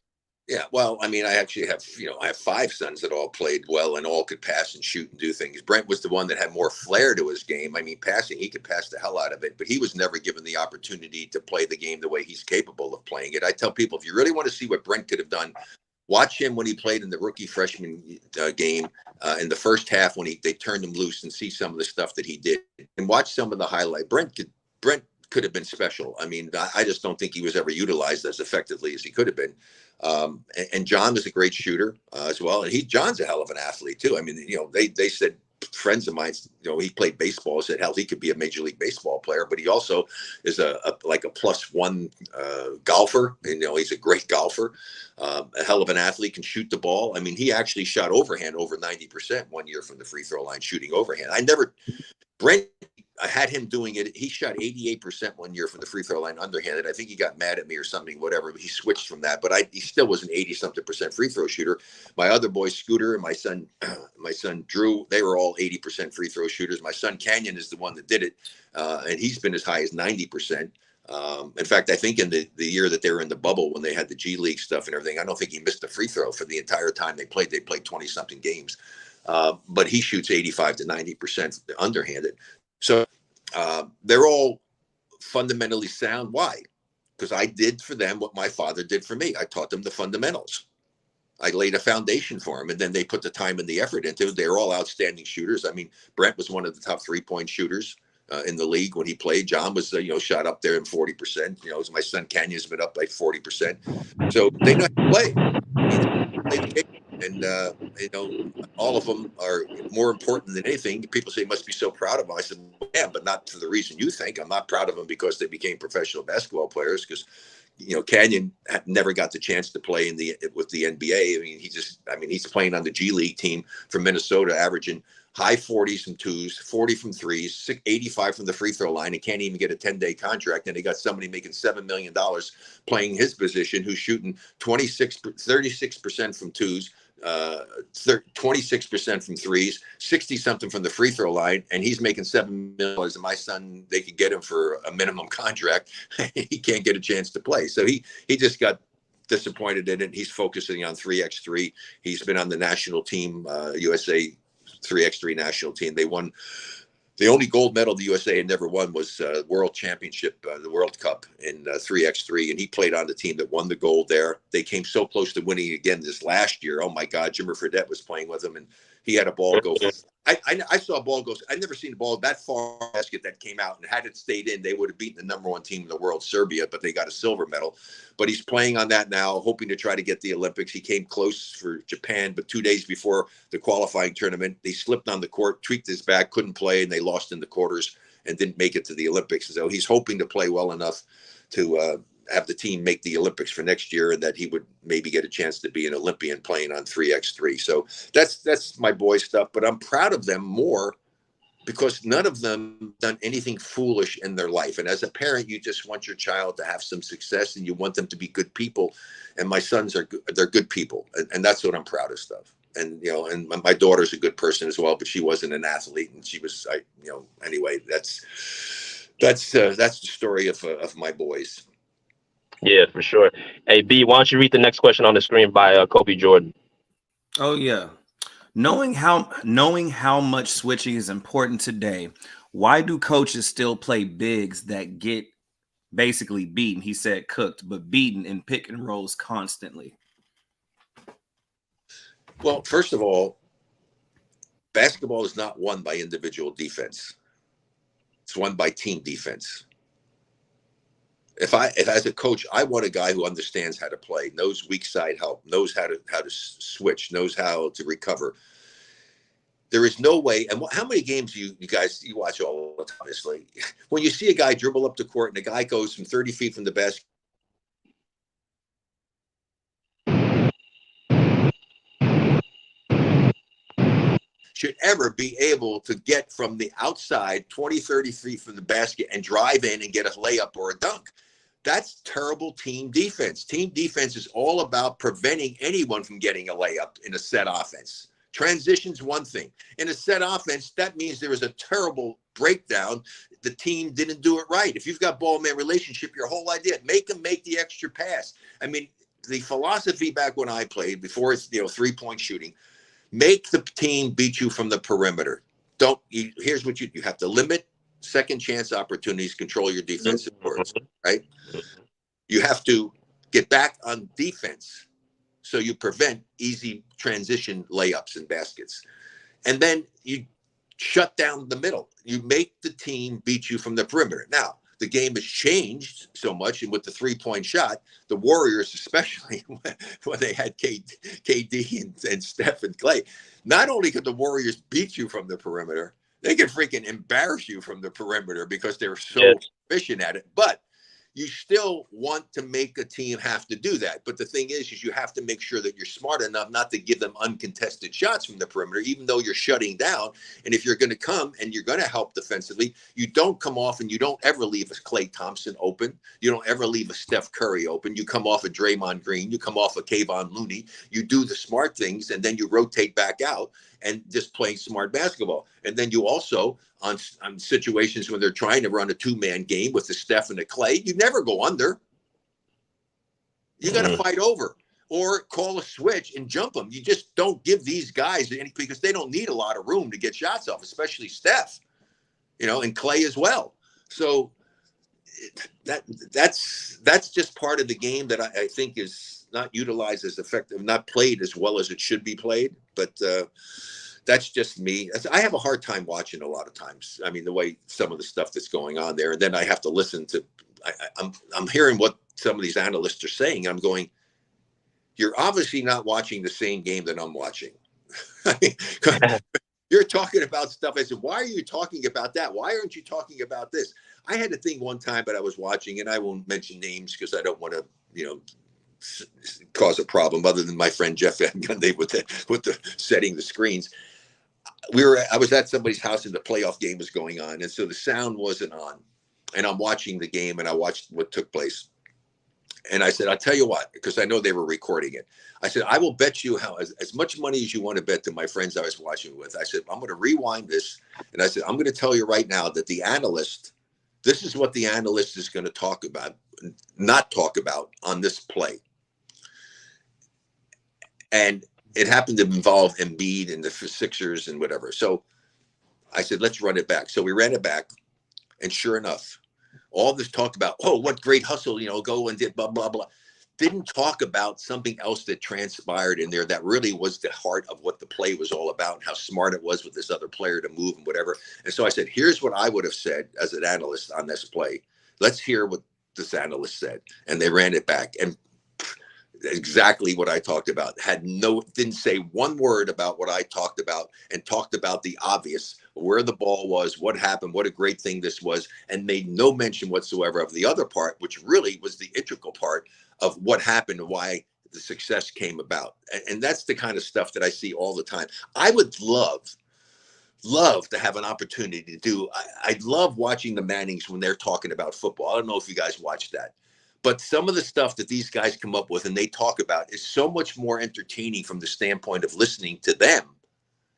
Yeah, well, I mean, I actually have, I have 5 sons that all played well and all could pass and shoot and do things. Brent was the one that had more flair to his game. I mean, passing, he could pass the hell out of it, but he was never given the opportunity to play the game the way he's capable of playing it. I tell people, if you really want to see what Brent could have done, watch him when he played in the rookie freshman game in the first half when they turned him loose, and see some of the stuff that he did, and watch some of the highlight. Brent could have been special. I mean, I just don't think he was ever utilized as effectively as he could have been. And John was a great shooter as well. And John's a hell of an athlete too. I mean, they said, friends of mine, he played baseball, said, hell, he could be a Major League Baseball player, but he also is like a +1 golfer. He's a great golfer, a hell of an athlete, can shoot the ball. I mean, he actually shot overhand over 90% one year from the free throw line, shooting overhand. Brent, I had him doing it. He shot 88% one year from the free throw line underhanded. I think he got mad at me or something, whatever. But he switched from that. But he still was an 80-something% free throw shooter. My other boy, Scooter, and my son Drew, they were all 80% free throw shooters. My son Canyon is the one that did it, and he's been as high as 90%. In fact, I think in the year that they were in the bubble when they had the G League stuff and everything, I don't think he missed a free throw for the entire time they played. They played 20-something games. But he shoots 85 to 90% underhanded. So they're all fundamentally sound. Why? Because I did for them what my father did for me. I taught them the fundamentals. I laid a foundation for them, and then they put the time and the effort into it. They're all outstanding shooters. I mean, Brent was one of the top 3-point shooters in the league when he played. John was, shot up there in 40%. My son Canyon's been up like 40%. So they know how to play. Play the game. And, all of them are more important than anything. People say, must be so proud of them. I said, yeah, but not for the reason you think. I'm not proud of them because they became professional basketball players, because, Canyon never got the chance to play with the NBA. I mean, he's playing on the G League team for Minnesota, averaging high 40s from twos, 40 from threes, 85 from the free throw line, and can't even get a 10-day contract. And they got somebody making $7 million playing his position who's shooting 36% from twos, 26% from threes, 60-something from the free throw line, and he's making $7 million. And my son, they could get him for a minimum contract. He can't get a chance to play. So he just got disappointed in it. He's focusing on 3x3. He's been on the national team, USA 3x3 national team. They won. The only gold medal the USA had never won was World Championship, the World Cup in 3x3, and he played on the team that won the gold there. They came so close to winning again this last year. Oh my God, Jimmer Fredette was playing with him, and he had a ball go. I saw a ball go. I've never seen a ball that far basket that came out, and had it stayed in, they would have beaten the #1 team in the world, Serbia, but they got a silver medal. But he's playing on that now, hoping to try to get the Olympics. He came close for Japan, but 2 days before the qualifying tournament, they slipped on the court, tweaked his back, couldn't play, and they lost in the quarters and didn't make it to the Olympics. So he's hoping to play well enough to have the team make the Olympics for next year, and that he would maybe get a chance to be an Olympian playing on 3x3. So that's my boy stuff, but I'm proud of them more because none of them done anything foolish in their life. And as a parent, you just want your child to have some success, and you want them to be good people. And my sons they're good people. And that's what I'm proudest of. And, and my daughter's a good person as well, but she wasn't an athlete, and she was, anyway, that's the story of my boys. Yeah, for sure. Hey, B, why don't you read the next question on the screen by Kobe Jordan? Oh yeah. Knowing how much switching is important today, why do coaches still play bigs that get basically beaten? He said cooked, but beaten in pick and rolls constantly. Well, first of all, basketball is not won by individual defense. It's won by team defense. If as a coach, I want a guy who understands how to play, knows weak side help, knows how to switch, knows how to recover. There is no way. And how many games you guys watch all the time? Obviously, when you see a guy dribble up the court and the guy goes from 30 feet from the basket, should ever be able to get from the outside 20, 30 feet from the basket and drive in and get a layup or a dunk. That's terrible team defense. Team defense is all about preventing anyone from getting a layup in a set offense. Transition's one thing. In a set offense, that means there is a terrible breakdown. The team didn't do it right. If you've got ball-man relationship, your whole idea, make them make the extra pass. I mean, the philosophy back when I played, before it's 3-point shooting, make the team beat you from the perimeter. Here's what you have to limit second chance opportunities, control your defensive boards, right? You have to get back on defense so you prevent easy transition layups and baskets. And then you shut down the middle. You make the team beat you from the perimeter. Now, the game has changed so much, and with the 3-point shot, the Warriors, especially when they had KD and Steph and Clay, not only could the Warriors beat you from the perimeter, they could freaking embarrass you from the perimeter because they're so efficient at it. But you still want to make a team have to do that. But the thing is you have to make sure that you're smart enough not to give them uncontested shots from the perimeter, even though you're shutting down. And if you're going to come and you're going to help defensively, you don't come off and you don't ever leave a Klay Thompson open. You don't ever leave a Steph Curry open. You come off a Draymond Green. You come off a Kayvon Looney. You do the smart things, and then you rotate back out and just play smart basketball. And then you also, on situations when they're trying to run a two-man game with the Steph and the Klay, you never go under. You got to fight over or call a switch and jump them. You just don't give these guys any, because they don't need a lot of room to get shots off, especially Steph, and Klay as well. So that's just part of the game that I think is not utilized as effective, not played as well as it should be played. But that's just me. I have a hard time watching a lot of times. I mean, the way some of the stuff that's going on there, and then I have to listen to. I'm hearing what some of these analysts are saying. I'm going, you're obviously not watching the same game that I'm watching. I mean, you're talking about stuff. I said, why are you talking about that? Why aren't you talking about this? I had a thing one time, but I was watching, and I won't mention names because I don't want to, cause a problem. Other than my friend Jeff Van Gundy with the setting the screens. I was at somebody's house and the playoff game was going on, and so the sound wasn't on. And I'm watching the game, and I watched what took place. And I said, I'll tell you what, because I know they were recording it. I said, I will bet you as much money as you want to bet to my friends I was watching with. I said, I'm going to rewind this. And I said, I'm going to tell you right now that this is what the analyst is going to not talk about on this play. And it happened to involve Embiid and the Sixers and whatever. So I said, let's run it back. So we ran it back. And sure enough, all this talk about, what great hustle, go and did blah, blah, blah. Didn't talk about something else that transpired in there that really was the heart of what the play was all about and how smart it was with this other player to move and whatever. And so I said, here's what I would have said as an analyst on this play. Let's hear what this analyst said. And they ran it back. And exactly what I talked about. Didn't say one word about what I talked about, and talked about the obvious, where the ball was, what happened, what a great thing this was, and made no mention whatsoever of the other part, which really was the integral part of what happened and why the success came about. And that's the kind of stuff that I see all the time. I would love to have an opportunity to do. I love watching the Mannings when they're talking about football. I don't know if you guys watch that. But some of the stuff that these guys come up with and they talk about is so much more entertaining from the standpoint of listening to them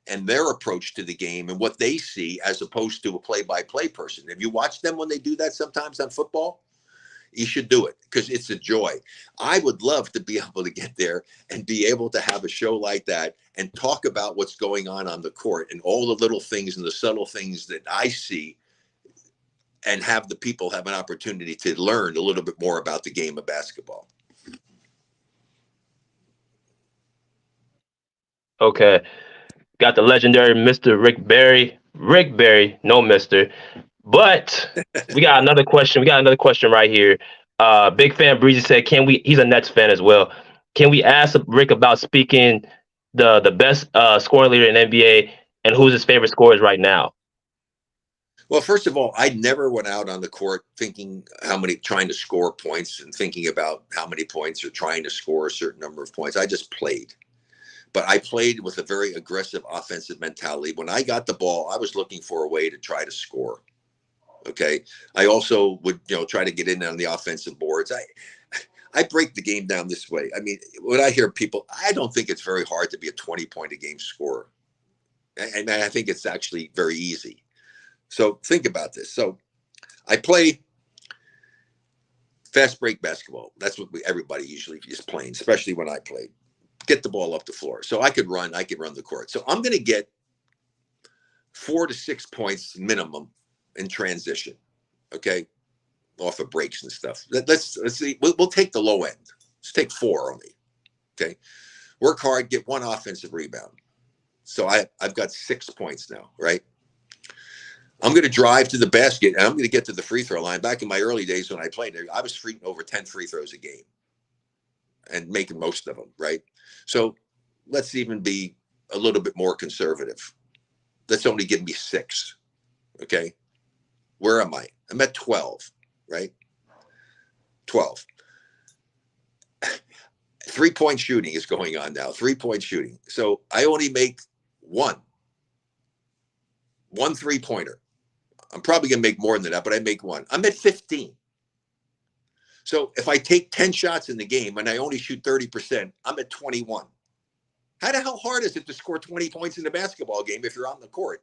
and their approach to the game and what they see, as opposed to a play-by-play person. Have you watched them when they do that sometimes on football? You should do it, because it's a joy. I would love to be able to get there and be able to have a show like that and talk about what's going on the court and all the little things and the subtle things that I see, and have the people have an opportunity to learn a little bit more about the game of basketball. Okay. Got the legendary Mr. Rick Barry. Rick Barry, no Mr. But we got another question. Right here. Big fan Breezy said, he's a Nets fan as well. Can we ask Rick about speaking the best scoring leader in NBA, and who's his favorite scorers right now? Well, first of all, I never went out on the court trying to score points and thinking about how many points or trying to score a certain number of points. I just played. But I played with a very aggressive offensive mentality. When I got the ball, I was looking for a way to try to score. Okay. I also would, try to get in on the offensive boards. I break the game down this way. I mean, when I hear people, I don't think it's very hard to be a 20-point a game scorer. And I think it's actually very easy. So think about this. So I play fast break basketball. That's what everybody usually is playing, especially when I played. Get the ball up the floor. So I could run the court. So I'm going to get 4 to 6 points minimum in transition. Okay. Off of breaks and stuff. Let's see. We'll take the low end. Let's take 4 only. Okay. Work hard, get 1 offensive rebound. So I've got 6 points now, right? I'm going to drive to the basket, and I'm going to get to the free throw line. Back in my early days when I played, I was shooting over 10 free throws a game and making most of them, right? So let's even be a little bit more conservative. Let's only give me 6, okay? Where am I? I'm at 12, right? 12. 3-point shooting is going on now. 3-point shooting. So I only make one 3-pointer. I'm probably going to make more than that, but I make one. I'm at 15. So if I take 10 shots in the game and I only shoot 30%, I'm at 21. How the hell hard is it to score 20 points in a basketball game if you're on the court?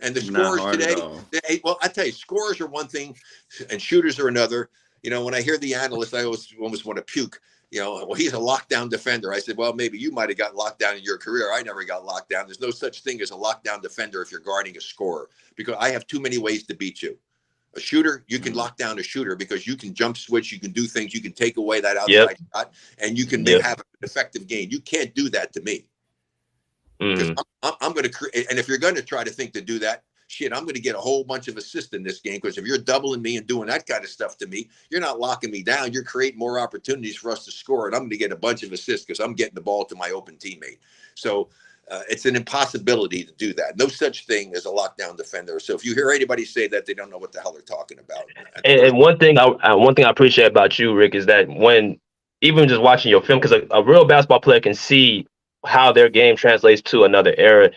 And the scores today, well, I tell you, scores are one thing and shooters are another. You know, when I hear the analysts, I almost want to puke. You know, well, he's a lockdown defender. I said, well, maybe you might have got locked down in your career. I never got locked down. There's no such thing as a lockdown defender if you're guarding a scorer, because I have too many ways to beat you. A shooter, you can lock down a shooter because you can jump switch, you can do things, you can take away that outside shot, and you can have an effective game. You can't do that to me. Because I'm going to create, and if you're going to try to think to do that, shit, I'm going to get a whole bunch of assists in this game, because if you're doubling me and doing that kind of stuff to me, you're not locking me down. You're creating more opportunities for us to score, and I'm going to get a bunch of assists because I'm getting the ball to my open teammate. So it's an impossibility to do that. No such thing as a lockdown defender. So if you hear anybody say that, they don't know what the hell they're talking about. And one thing I appreciate about you, Rick, is that when even just watching your film, because a real basketball player can see how their game translates to another era.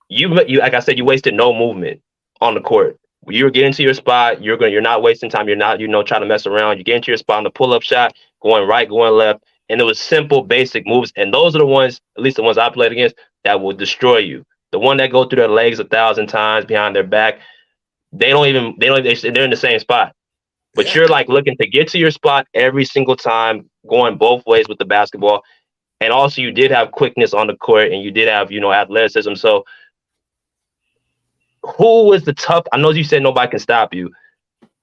You like I said, you wasted no movement on the court. You're getting to your spot. You're not wasting time. You're not trying to mess around. You get into your spot on the pull-up shot, going right, going left, and it was simple, basic moves. And those are the ones, at least the ones I played against, that will destroy you. The one that go through their legs 1,000 times behind their back, they're in the same spot. But you're like looking to get to your spot every single time, going both ways with the basketball. And also, you did have quickness on the court, and you did have, athleticism. So, who was the tough? I know you said nobody can stop you,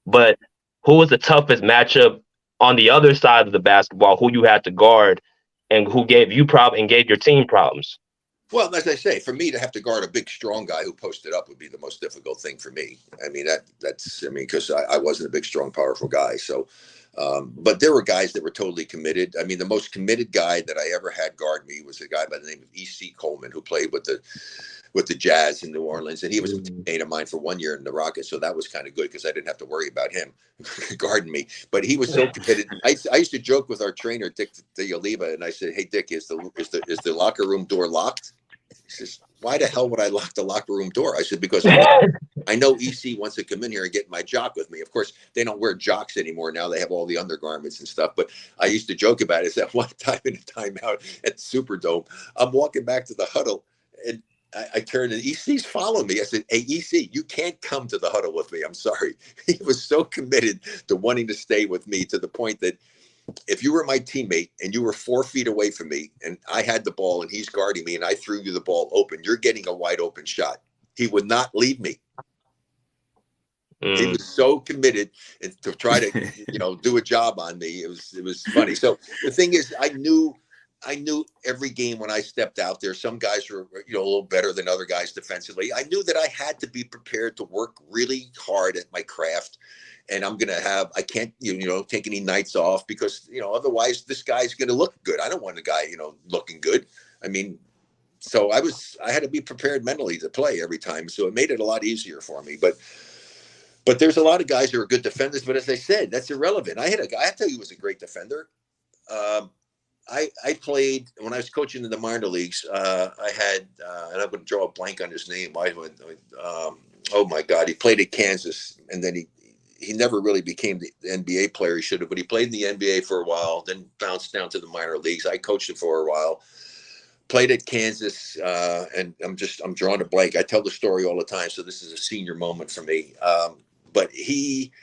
but who was the toughest matchup on the other side of the basketball? Who you had to guard, and who gave you problem and gave your team problems? Well, as I say, for me to have to guard a big, strong guy who posted up would be the most difficult thing for me. I mean, because I wasn't a big, strong, powerful guy. So, but there were guys that were totally committed. I mean, the most committed guy that I ever had guard me was a guy by the name of E.C. Coleman, who played with the Jazz in New Orleans. And he was a teammate of mine for 1 year in the Rockets. So that was kind of good because I didn't have to worry about him guarding me. But he was so committed. I used to joke with our trainer, Dick DeOliva, and I said, "Hey, Dick, is the locker room door locked?" He says, "Why the hell would I lock the locker room door?" I said, "Because I know EC wants to come in here and get my jock with me." Of course, they don't wear jocks anymore now. They have all the undergarments and stuff. But I used to joke about it. Is that one time in a timeout at the Superdome, I'm walking back to the huddle, and I turned and EC's following me. I said, "Hey, EC, you can't come to the huddle with me. I'm sorry." He was so committed to wanting to stay with me to the point that if you were my teammate and you were 4 feet away from me and I had the ball and he's guarding me and I threw you the ball open, you're getting a wide open shot. He would not leave me. He was so committed to try to, do a job on me. It was funny. So the thing is, I knew every game when I stepped out there, some guys were, a little better than other guys defensively. I knew that I had to be prepared to work really hard at my craft. And I can't, take any nights off because, otherwise this guy's going to look good. I don't want a guy, looking good. I mean, so I had to be prepared mentally to play every time. So it made it a lot easier for me. But there's a lot of guys who are good defenders. But as I said, that's irrelevant. I had a guy, I tell you, who was a great defender. I played when I was coaching in the minor leagues. I had, and I'm going to draw a blank on his name. Oh my God, he played at Kansas, and then he never really became the NBA player he should have, but he played in the NBA for a while, then bounced down to the minor leagues. I coached him for a while, played at Kansas, and I'm drawing a blank. I tell the story all the time, so this is a senior moment for me. But he,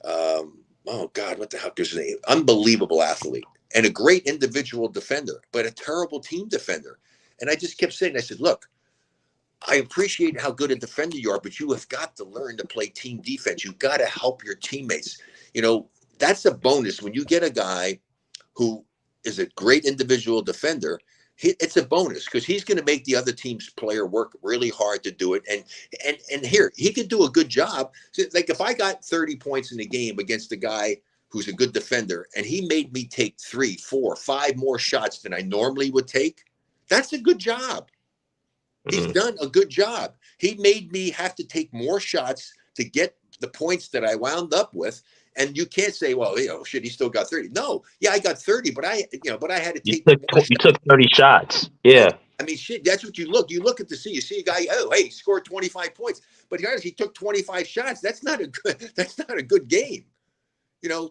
oh God, what the heck is his name? Unbelievable athlete and a great individual defender, but a terrible team defender. And I just kept saying, I said, "Look, I appreciate how good a defender you are, but you have got to learn to play team defense. You've got to help your teammates. That's a bonus when you get a guy who is a great individual defender. It's a bonus because he's going to make the other team's player work really hard to do it. And here, he could do a good job. Like if I got 30 points in a game against a guy who's a good defender and he made me take 3, 4, 5 more shots than I normally would take, that's a good job. He's done a good job. He made me have to take more shots to get the points that I wound up with. And you can't say, well, shit, he still got 30. No, yeah, I got 30, but I had to take more You shots. took 30 shots. Yeah. I mean, shit, that's what you look. You look at the you see a guy, he scored 25 points. But guys, he took 25 shots. That's not a good game. You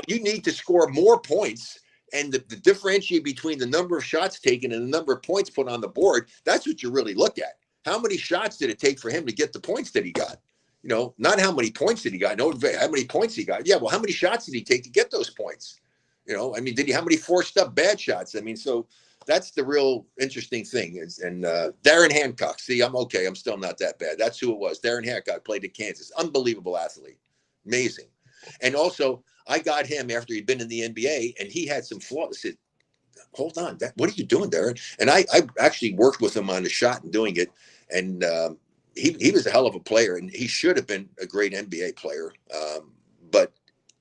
need to score more points. And the differentiate between the number of shots taken and the number of points put on the board, that's what you really look at. How many shots did it take for him to get the points that he got? Not how many points did he got? No, how many points he got. Yeah, well, how many shots did he take to get those points? How many forced up bad shots? So that's the real interesting thing. And Darren Hancock, see, I'm okay. I'm still not that bad. That's who it was. Darren Hancock played at Kansas. Unbelievable athlete. Amazing. And also, I got him after he'd been in the NBA, and he had some flaws. I said, hold on, what are you doing, Darren? And I actually worked with him on the shot and doing it. And he was a hell of a player, and he should have been a great NBA player. But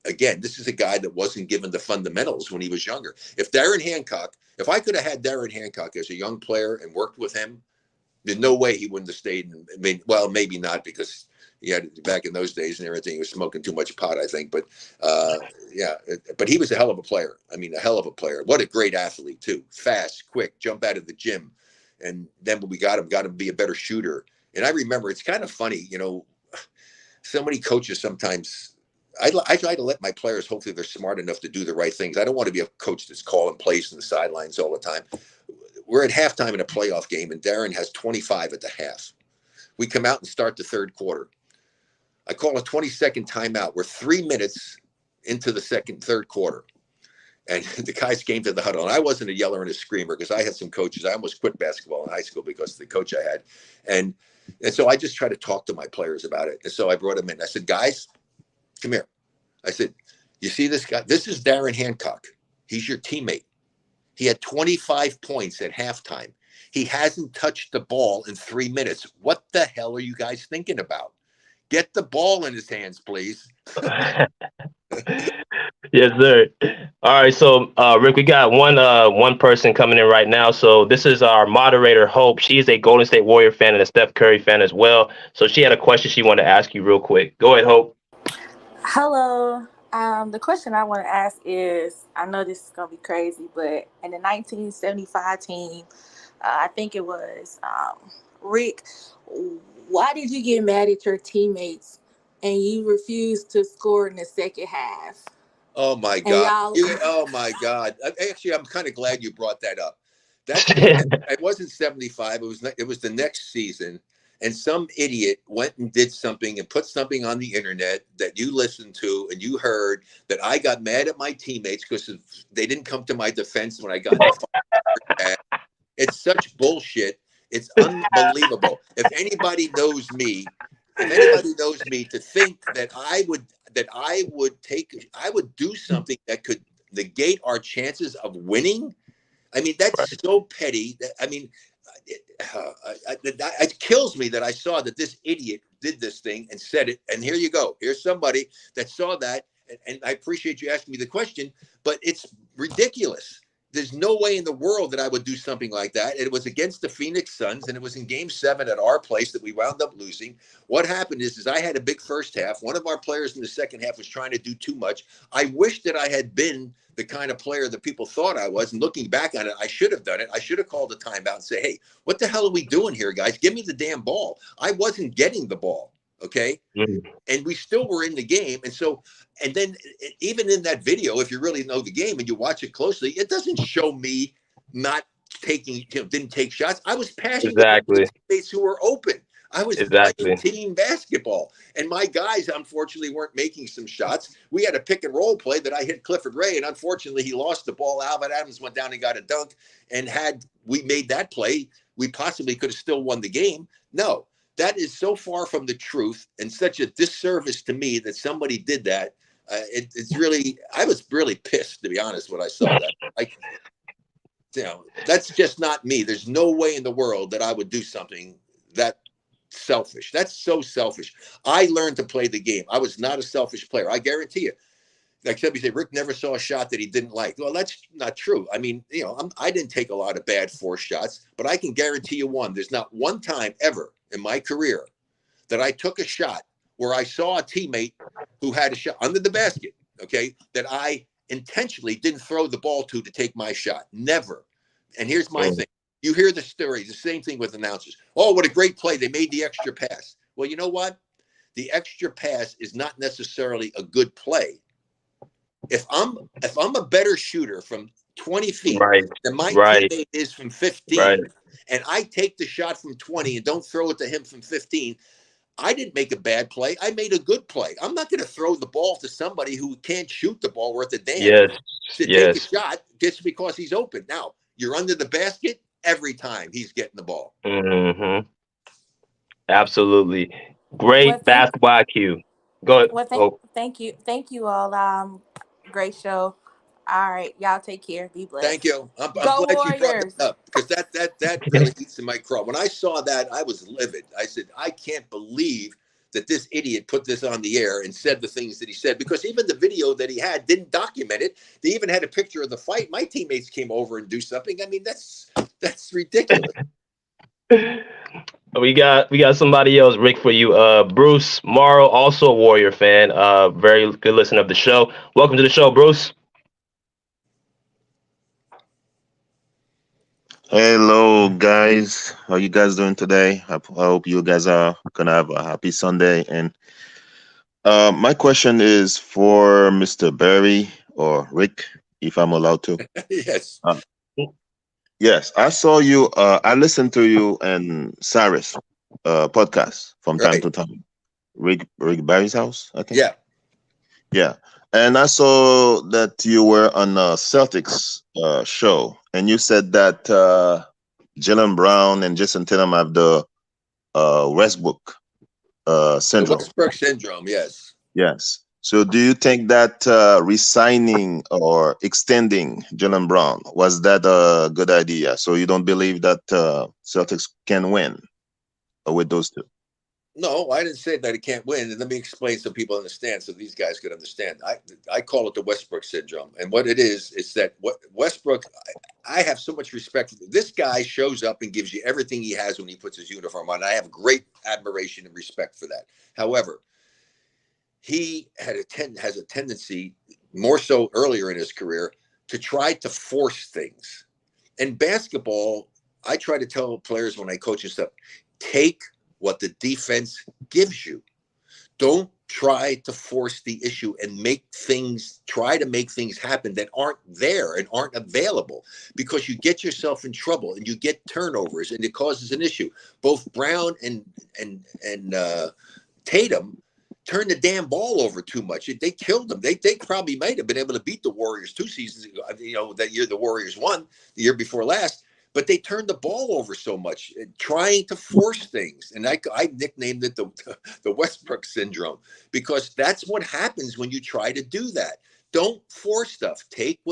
again, this is a guy that wasn't given the fundamentals when he was younger. If I could have had Darren Hancock as a young player and worked with him, there's no way he wouldn't have stayed. Maybe not, because he had back in those days and everything, he was smoking too much pot, I think. But but he was a hell of a player. A hell of a player. What a great athlete too. Fast, quick, jump out of the gym. And then when we got him to be a better shooter. And I remember, it's kind of funny, so many coaches sometimes, I try to let my players, hopefully they're smart enough to do the right things. I don't want to be a coach that's calling plays in the sidelines all the time. We're at halftime in a playoff game, and Darren has 25 at the half. We come out and start the third quarter. I call a 20-second timeout. We're 3 minutes into the third quarter. And the guys came to the huddle. And I wasn't a yeller and a screamer, because I had some coaches. I almost quit basketball in high school because of the coach I had. And so I just try to talk to my players about it. And so I brought them in. I said, guys, come here. I said, you see this guy? This is Darren Hancock. He's your teammate. He had 25 points at halftime. He hasn't touched the ball in 3 minutes. What the hell are you guys thinking about? Get the ball in his hands, please. Yes, sir. All right, so Rick, we got one person coming in right now. So this is our moderator, Hope. She is a Golden State Warrior fan and a Steph Curry fan as well. So she had a question she wanted to ask you real quick. Go ahead, Hope. Hello. The question I want to ask is, I know this is going to be crazy, but in the 1975 team, I think it was Rick, why did you get mad at your teammates and you refused to score in the second half? Oh my God! Oh my God! Actually, I'm kind of glad you brought that up. It wasn't 75. It was the next season, and some idiot went and did something and put something on the internet that you listened to and you heard, that I got mad at my teammates because they didn't come to my defense when I got in the fight. It's such bullshit. It's unbelievable. If anybody knows me, to think that I would do something that could negate our chances of winning. That's so petty. It kills me that I saw that this idiot did this thing and said it. And here you go. Here's somebody that saw that. And I appreciate you asking me the question, but it's ridiculous. There's no way in the world that I would do something like that. It was against the Phoenix Suns, and it was in Game 7 at our place that we wound up losing. What happened is I had a big first half. One of our players in the second half was trying to do too much. I wish that I had been the kind of player that people thought I was. And looking back on it, I should have done it. I should have called a timeout and say, hey, what the hell are we doing here, guys? Give me the damn ball. I wasn't getting the ball. Okay. Mm-hmm. And we still were in the game. And then even in that video, if you really know the game and you watch it closely, it doesn't show me not taking, didn't take shots. I was passing exactly to teammates who were open. I was playing team basketball, and my guys, unfortunately, weren't making some shots. We had a pick and roll play that I hit Clifford Ray, and unfortunately, he lost the ball. Alvin Adams went down and got a dunk, and had we made that play, we possibly could have still won the game. No, that is so far from the truth, and such a disservice to me that somebody did that. It's really, I was really pissed, to be honest, when I saw that. That's just not me. There's no way in the world that I would do something that selfish. That's so selfish. I learned to play the game. I was not a selfish player. I guarantee you. like somebody said, Rick never saw a shot that he didn't like. Well, that's not true. I mean, you know, I didn't take a lot of bad forced shots, but I can guarantee you one. There's not one time ever in my career that I took a shot where I saw a teammate who had a shot under the basket, okay, that I intentionally didn't throw the ball to take my shot. Never. And here's my thing. You hear the story, the same thing with announcers. Oh, what a great play. They made the extra pass. Well, you know what? The extra pass is not necessarily a good play. If I'm a better shooter from 20 feet than my teammate is from 15, and I take the shot from 20 and don't throw it to him from 15, I didn't make a bad play. I made a good play. I'm not going to throw the ball to somebody who can't shoot the ball worth a damn to take a shot just because he's open. Now, you're under the basket every time he's getting the ball. Mm-hmm. Absolutely. Great basketball IQ. Go ahead. Thank you all. Great show. All right, y'all take care. Be blessed. Thank you. I'm Go glad Warriors. you brought that up because that really eats in my craw. When I saw that, I was livid. I said, I can't believe that this idiot put this on the air and said the things that he said, because even the video that he had didn't document it. They even had a picture of the fight. My teammates came over and do something. I mean, that's ridiculous. We got somebody else, Rick, for you. Bruce Morrow, also a Warrior fan. Very good listener of the show. Welcome to the show, Bruce. Hello, guys. How you guys doing today? I hope you guys are gonna have a happy Sunday. And my question is for Mr. Barry or Rick, if I'm allowed to. Yes. Yes, I saw you. I listened to you and Cyrus podcast from time to time. Rick Barry's house, I think. Yeah. Yeah. And I saw that you were on a Celtics show, and you said that Jaylen Brown and Jason Tatum have the Westbrook syndrome. The Westbrook syndrome, yes. Yes. So do you think that resigning or extending Jaylen Brown, was that a good idea? So you don't believe that Celtics can win with those two? No, I didn't say that he can't win. And let me explain so people understand, so these guys could understand. I call it the Westbrook syndrome. And what it is that Westbrook, I have so much respect. This guy shows up and gives you everything he has when he puts his uniform on. I have great admiration and respect for that. However, he has a tendency, more so earlier in his career, to try to force things. In basketball, I try to tell players when I coach and stuff, take what the defense gives you. Don't try to force the issue and try to make things happen that aren't there and aren't available, because you get yourself in trouble and you get turnovers and it causes an issue. Both Brown and Tatum turned the damn ball over too much. They killed them. They probably might have been able to beat the Warriors 2 seasons ago. You know, that year the Warriors won, the year before last. But they turned the ball over so much, trying to force things. And I nicknamed it the Westbrook syndrome, because that's what happens when you try to do that. Don't force stuff. Keep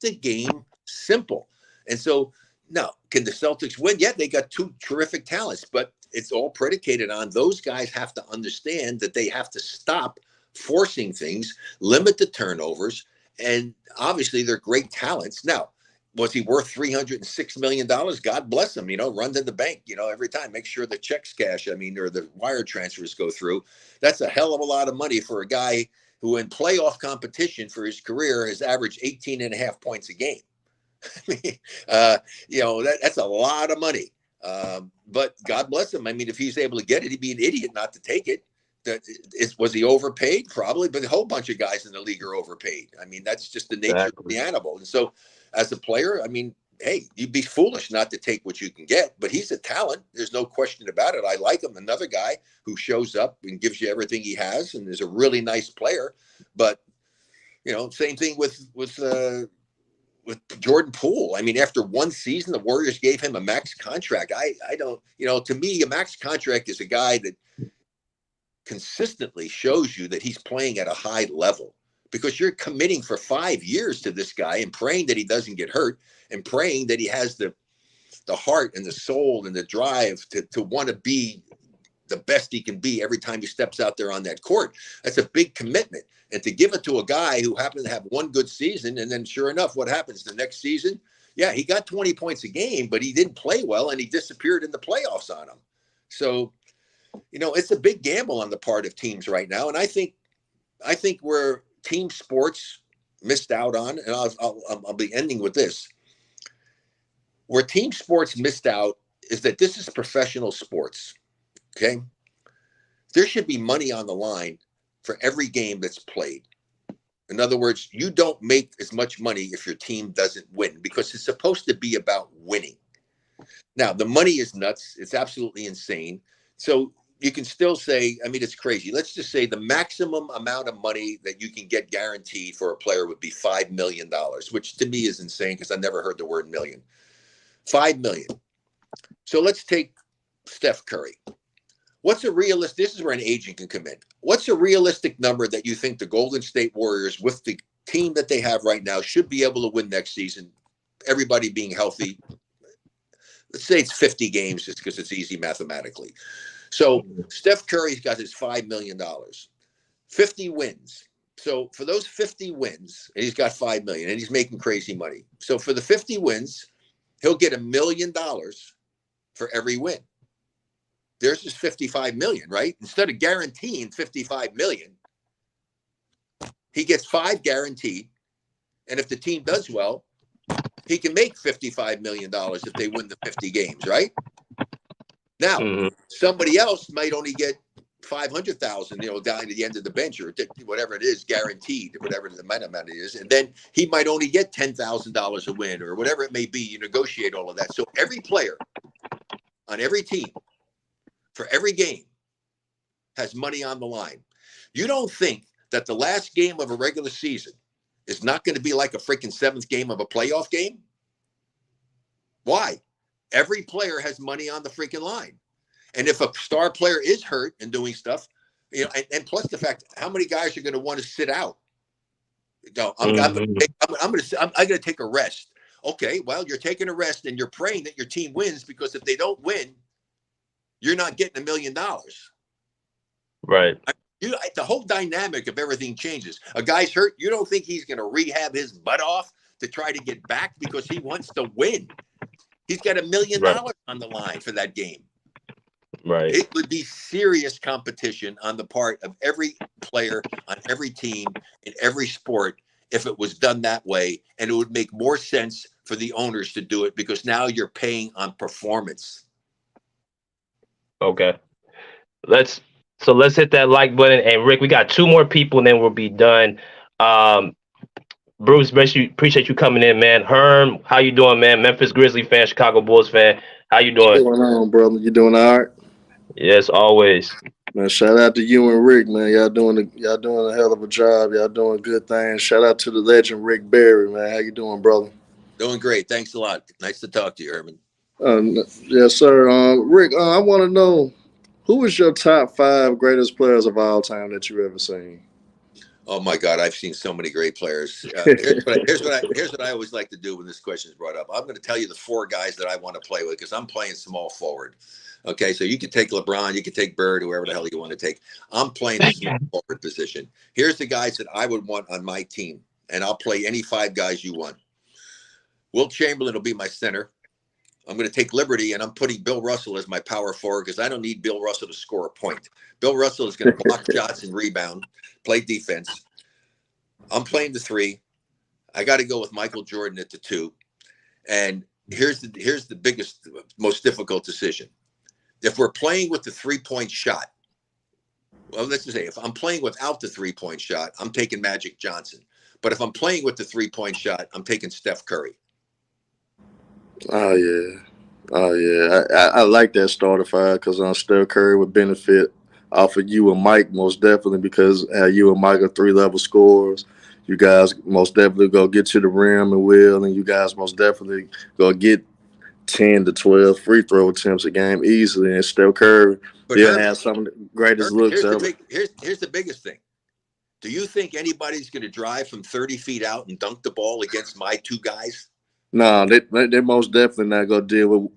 the game simple. And so, now, can the Celtics win? Yeah, they got 2 terrific talents, but it's all predicated on those guys have to understand that they have to stop forcing things, limit the turnovers, and obviously they're great talents. Now, was he worth $306 million? God bless him. You know, run to the bank, you know, every time. Make sure the checks cash, or the wire transfers go through. That's a hell of a lot of money for a guy who in playoff competition for his career has averaged 18.5 points a game. You know, that's a lot of money. But God bless him. I mean, if he's able to get it, he'd be an idiot not to take it. Was he overpaid? Probably, but a whole bunch of guys in the league are overpaid. I mean, that's just the nature of the animal. And so, as a player, I mean, hey, you'd be foolish not to take what you can get. But he's a talent. There's no question about it. I like him. Another guy who shows up and gives you everything he has, and is a really nice player. But you know, same thing with Jordan Poole. I mean, after 1 season, the Warriors gave him a max contract. I don't, you know, to me, a max contract is a guy that consistently shows you that he's playing at a high level, because you're committing for 5 years to this guy and praying that he doesn't get hurt and praying that he has the heart and the soul and the drive to want to be the best he can be every time he steps out there on that court. That's a big commitment. And to give it to a guy who happened to have one good season, and then sure enough, what happens the next season? Yeah, he got 20 points a game, but he didn't play well, and he disappeared in the playoffs on him. So, it's a big gamble on the part of teams right now. And I think where team sports missed out on, and I'll be ending with this, where team sports missed out is that this is professional sports, okay? There should be money on the line for every game that's played. In other words, you don't make as much money if your team doesn't win, because it's supposed to be about winning. Now, the money is nuts. It's absolutely insane. So you can still say, it's crazy. Let's just say the maximum amount of money that you can get guaranteed for a player would be $5 million, which to me is insane because I never heard the word million. $5 million. So let's take Steph Curry. What's a realistic, this is where an agent can come in. What's a realistic number that you think the Golden State Warriors, with the team that they have right now, should be able to win next season? Everybody being healthy. Let's say it's 50 games just because it's easy mathematically. So Steph Curry's got his $5 million, 50 wins. So for those 50 wins, and he's got $5 million, and he's making crazy money. So for the 50 wins, he'll get $1 million for every win. There's his 55 million, right? Instead of guaranteeing 55 million, he gets 5 guaranteed. And if the team does well, he can make $55 million if they win the 50 games, right? Now, somebody else might only get 500,000, down at the end of the bench, or whatever it is, guaranteed, whatever the amount it is. And then he might only get $10,000 a win, or whatever it may be. You negotiate all of that. So every player on every team for every game has money on the line. You don't think that the last game of a regular season is not going to be like a freaking 7th game of a playoff game? Why? Every player has money on the freaking line. And if a star player is hurt and doing stuff, and plus the fact, how many guys are going to want to sit out? I'm going to take a rest. Okay, well, you're taking a rest and you're praying that your team wins, because if they don't win, you're not getting $1 million. Right. The whole dynamic of everything changes. A guy's hurt. You don't think he's going to rehab his butt off to try to get back because he wants to win. He's got $1 million on the line for that game. Right. It would be serious competition on the part of every player on every team in every sport if it was done that way. And it would make more sense for the owners to do it, because now you're paying on performance. Okay. Let's hit that like button. And Rick, we got 2 more people and then we'll be done. Bruce, appreciate you coming in, man. Herm, how you doing, man? Memphis Grizzly fan, Chicago Bulls fan. How you doing? What's going on, brother? You doing all right? Yes, always. Man, shout out to you and Rick, man. Y'all doing a hell of a job. Y'all doing good things. Shout out to the legend Rick Barry, man. How you doing, brother? Doing great. Thanks a lot. Nice to talk to you, Herman. Yes, sir. Rick, I want to know, who is your top 5 greatest players of all time that you've ever seen? Oh my God, I've seen so many great players. Here's what I always like to do when this question is brought up. I'm going to tell you the 4 guys that I want to play with, because I'm playing small forward. Okay, so you can take LeBron, you can take Bird, whoever the hell you want to take. I'm playing the small forward position. Here's the guys that I would want on my team, and I'll play any 5 guys you want. Wilt Chamberlain will be my center. I'm going to take liberty, and I'm putting Bill Russell as my power forward, because I don't need Bill Russell to score a point. Bill Russell is going to block shots and rebound, play defense. I'm playing the 3. I got to go with Michael Jordan at the 2. And here's the biggest, most difficult decision. If we're playing with the 3-point shot, well, let's just say if I'm playing without the 3-point shot, I'm taking Magic Johnson. But if I'm playing with the 3-point shot, I'm taking Steph Curry. Oh, yeah. I like that starter 5, because Steph Curry would benefit off of you and Mike most definitely, because you and Mike are 3-level scorers. You guys most definitely go get to the rim and will, and you guys most definitely go get 10 to 12 free throw attempts a game easily. And Steph Curry, he'll have some of the greatest looks ever. Here's the biggest thing. Do you think anybody's going to drive from 30 feet out and dunk the ball against my 2 guys? No, they most definitely not gonna deal with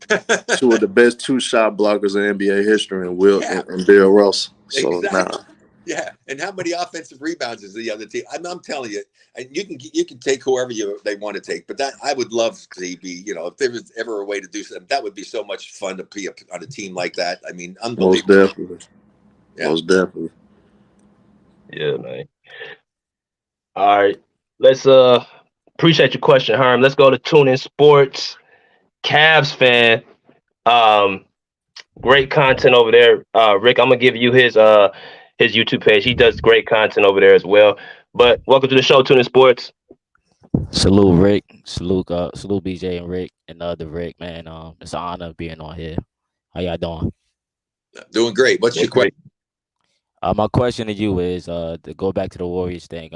two of the best two shot blockers in NBA history, and and Bill Russell. So Exactly. Yeah, and how many offensive rebounds is the other team? I'm telling you, and you can take whoever they want to take, but that I would love to be. If there was ever a way to do something, that would be so much fun to be on a team like that. I mean, most unbelievable. definitely, most definitely. Yeah, man. All right, let's appreciate your question, Herm. Let's go to Tune In Sports. Cavs fan. Great content over there. Rick, I'm gonna give you his YouTube page. He does great content over there as well. But welcome to the show, Tune In Sports. Salute Rick, salute BJ and Rick and the other Rick, man. It's an honor being on here. How y'all doing? Doing great. What's your question? My question to you is to go back to the Warriors thing.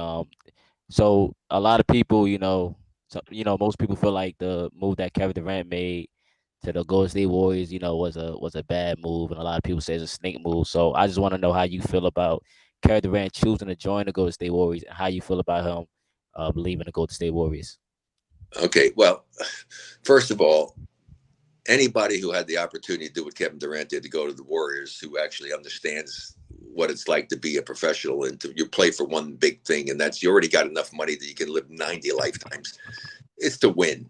So a lot of people, most people feel like the move that Kevin Durant made to the Golden State Warriors, was a bad move, and a lot of people say it's a snake move. So I just want to know how you feel about Kevin Durant choosing to join the Golden State Warriors, and how you feel about him leaving the Golden State Warriors. Okay, well, first of all, anybody who had the opportunity to do what Kevin Durant did, to go to the Warriors, who actually understands what it's like to be a professional and you play for one big thing, and that's you already got enough money that you can live 90 lifetimes. It's to win.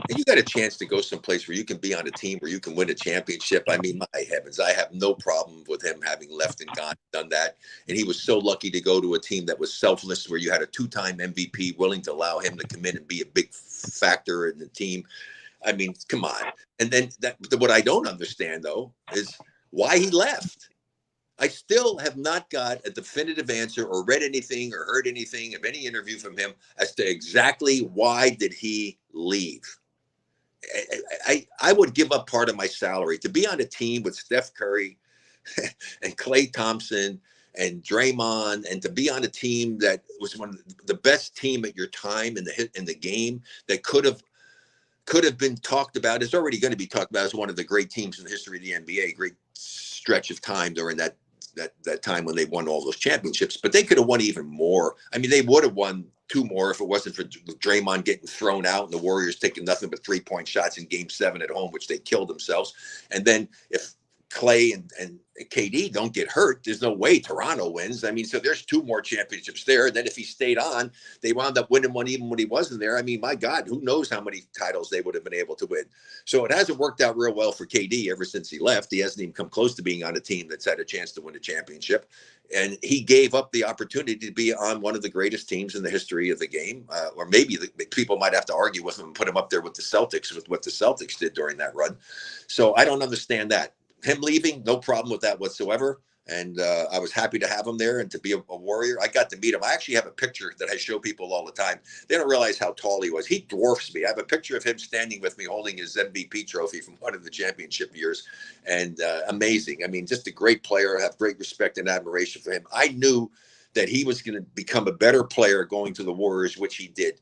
And you got a chance to go someplace where you can be on a team where you can win a championship. I mean, my heavens, I have no problem with him having left and done that. And he was so lucky to go to a team that was selfless, where you had a 2-time MVP willing to allow him to come in and be a big factor in the team. I mean, come on. And then what I don't understand, though, is why he left. I still have not got a definitive answer or read anything or heard anything of any interview from him as to exactly why did he leave. I would give up part of my salary to be on a team with Steph Curry and Klay Thompson and Draymond, and to be on a team that was one of the best team at your time in the game, that could have been talked about, is already going to be talked about as one of the great teams in the history of the NBA. Great stretch of time during that time when they won all those championships, but they could have won even more. I mean, they would have won 2 more if it wasn't for Draymond getting thrown out and the Warriors taking nothing but 3-point shots in Game 7 at home, which they killed themselves. And then if Clay and KD don't get hurt, there's no way Toronto wins. I mean, so there's 2 more championships there. And then if he stayed on, they wound up winning one even when he wasn't there. I mean, my God, who knows how many titles they would have been able to win. So it hasn't worked out real well for KD ever since he left. He hasn't even come close to being on a team that's had a chance to win a championship. And he gave up the opportunity to be on one of the greatest teams in the history of the game. Or maybe people might have to argue with him and put him up there with the Celtics, with what the Celtics did during that run. So I don't understand that. Him leaving, no problem with that whatsoever. And I was happy to have him there and to be a Warrior. I got to meet him. I actually have a picture that I show people all the time. They don't realize how tall he was. He dwarfs me. I have a picture of him standing with me holding his MVP trophy from one of the championship years. And amazing. I mean, just a great player. I have great respect and admiration for him. I knew that he was going to become a better player going to the Warriors, which he did.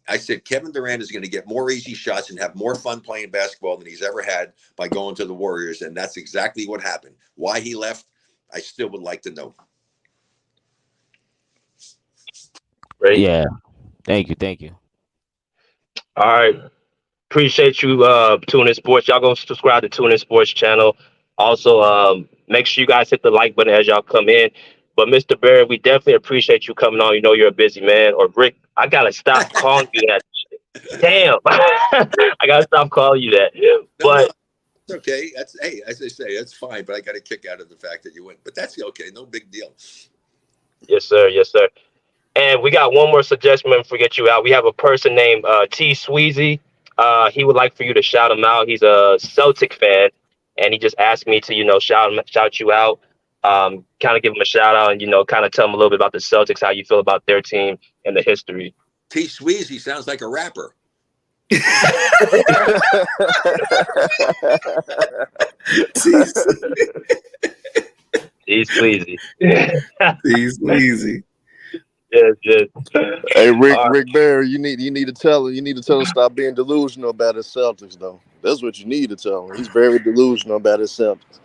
I said, Kevin Durant is going to get more easy shots and have more fun playing basketball than he's ever had by going to the Warriors. And that's exactly what happened. Why he left, I still would like to know. Great. Yeah. Thank you. All right. Appreciate you Tune In Sports. Y'all go subscribe to Tune In Sports channel. Also, make sure you guys hit the like button as y'all come in. But Mr. Barrett, we definitely appreciate you coming on. You know you're a busy man. Or Rick, I gotta stop calling you that. Damn. I gotta stop calling you that. But it's okay. Hey, as I say, that's fine. But I got a kick out of the fact that you went. But that's okay. No big deal. Yes, sir. And we got one more suggestion and forget you out. We have a person named T Sweezy. He would like for you to shout him out. He's a Celtic fan, and he just asked me to, shout you out, kind of give him a shout out, and kind of tell him a little bit about the Celtics, how you feel about their team and the history. T Sweezy sounds like a rapper. T Sweezy. Yes. Hey, Rick Barry, you need to tell him. You need to tell him stop being delusional about his Celtics, though. That's what you need to tell him. He's very delusional about his Celtics.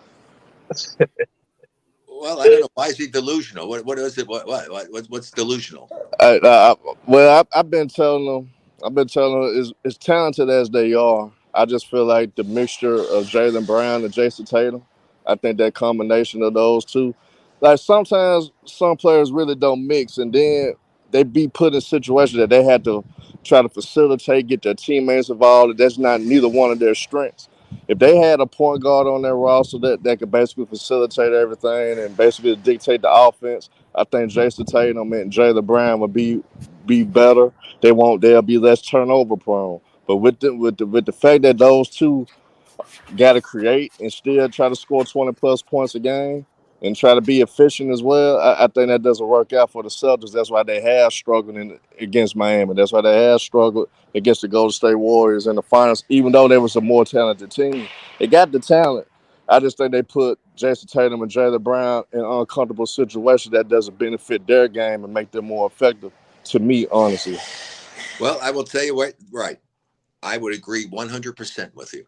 Well, I don't know. Why is he delusional? What is it? What's delusional? I've been telling him. I've been telling her, as talented as they are, I just feel like the mixture of Jaylen Brown and Jason Tatum, I think that combination of those two, like sometimes some players really don't mix, and then they be put in situations that they had to try to facilitate, get their teammates involved, and that's not neither one of their strengths. If they had a point guard on their roster that could basically facilitate everything and basically dictate the offense, I think Jason Tatum and Jaylen Brown would be better. They'll be less turnover prone. But with the fact that those two got to create and still try to score 20 plus points a game and try to be efficient as well, I think that doesn't work out for the Celtics. That's why they have struggled against Miami. That's why they have struggled against the Golden State Warriors in the finals, even though they was a more talented team. They got the talent. I just think they put Jason Tatum and Jaylen Brown in uncomfortable situations that doesn't benefit their game and make them more effective, to me, honestly. Well, I will tell you what, right. I would agree 100% with you.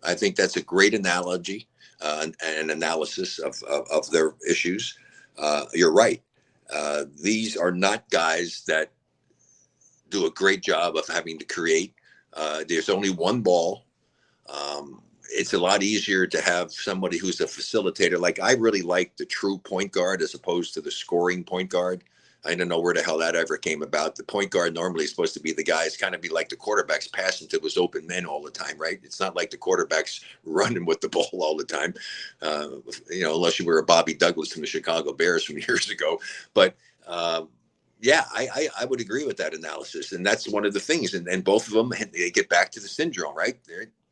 I think that's a great analogy and analysis of their issues. You're right. These are not guys that do a great job of having to create. There's only one ball. It's a lot easier to have somebody who's a facilitator. Like I really like the true point guard as opposed to the scoring point guard. I don't know where the hell that ever came about. The point guard normally is supposed to be the guy. It's kind of be like the quarterbacks passing to his open men all the time, right? It's not like the quarterbacks running with the ball all the time, unless you were a Bobby Douglas from the Chicago Bears from years ago. But yeah, I would agree with that analysis. And that's one of the things. And both of them, they get back to the syndrome, right?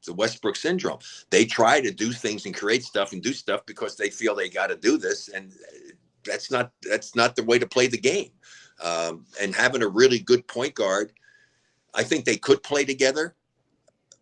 The Westbrook syndrome. They try to do things and create stuff and do stuff because they feel they got to do this. And that's not the way to play the game. And having a really good point guard, I think they could play together,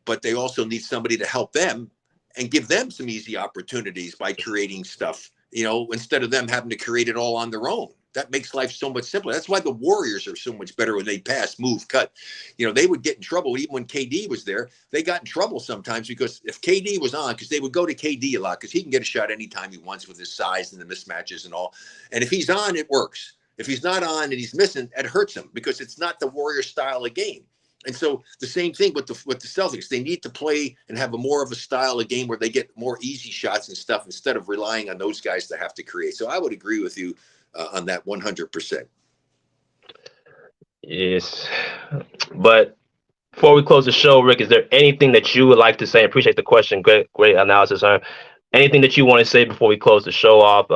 but they also need somebody to help them and give them some easy opportunities by creating stuff, instead of them having to create it all on their own. That makes life so much simpler. That's why the Warriors are so much better when they pass, move, cut. They would get in trouble even when KD was there. They got in trouble sometimes because if KD was on, because they would go to KD a lot because he can get a shot anytime he wants with his size and the mismatches and all. And if he's on, it works. If he's not on and he's missing, it hurts him because it's not the Warrior style of game. And so the same thing with the Celtics. They need to play and have more of a style of game where they get more easy shots and stuff instead of relying on those guys to have to create. So I would agree with you on that 100%. Yes. But before we close the show, Rick, is there anything that you would like to say? I appreciate the question. Great analysis, sir. Anything that you want to say before we close the show off,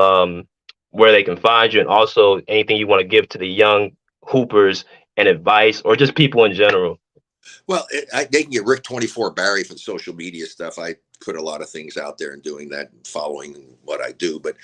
where they can find you, and also anything you want to give to the young hoopers and advice, or just people in general? Well, they can get Rick 24 Barry for the social media stuff. I put a lot of things out there and doing that and following what I do. But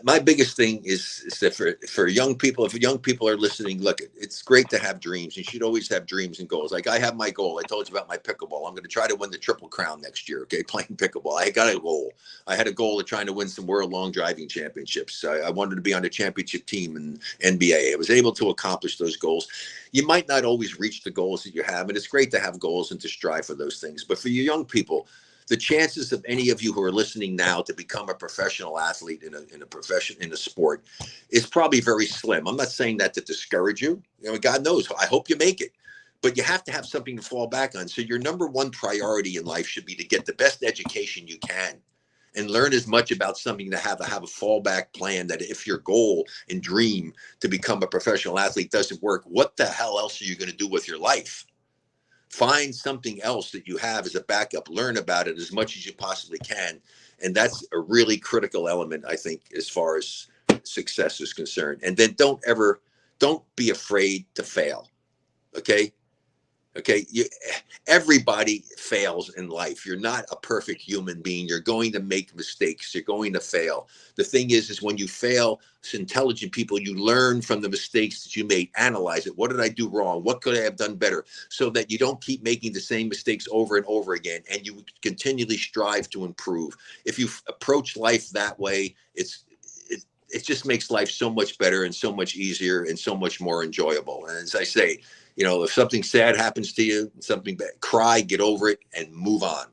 my biggest thing is that for young people, if young people are listening, look, it's great to have dreams. You should always have dreams and goals. Like I have my goal. I told you about my pickleball. I'm going to try to win the Triple Crown next year. Okay, playing pickleball. I got a goal. I had a goal of trying to win some World Long Driving Championships. I wanted to be on the championship team in NBA. I was able to accomplish those goals. You might not always reach the goals that you have, and it's great to have goals and to strive for those things. But for you young people, the chances of any of you who are listening now to become a professional athlete in a profession, in a sport, is probably very slim. I'm not saying that to discourage you. God knows. I hope you make it. But you have to have something to fall back on. So your number one priority in life should be to get the best education you can and learn as much about something to have a fallback plan, that if your goal and dream to become a professional athlete doesn't work, what the hell else are you going to do with your life? Find something else that you have as a backup. Learn about it as much as you possibly can. And that's a really critical element, I think, as far as success is concerned. And then don't be afraid to fail. Okay? Okay, everybody fails in life. You're not a perfect human being. You're going to make mistakes. You're going to fail. The thing is when you fail, as intelligent people, you learn from the mistakes that you made. Analyze it. What did I do wrong? What could I have done better? So that you don't keep making the same mistakes over and over again, and you continually strive to improve. If you approach life that way, it just makes life so much better and so much easier and so much more enjoyable. And as I say, if something sad happens to you, something bad, cry, get over it, and move on.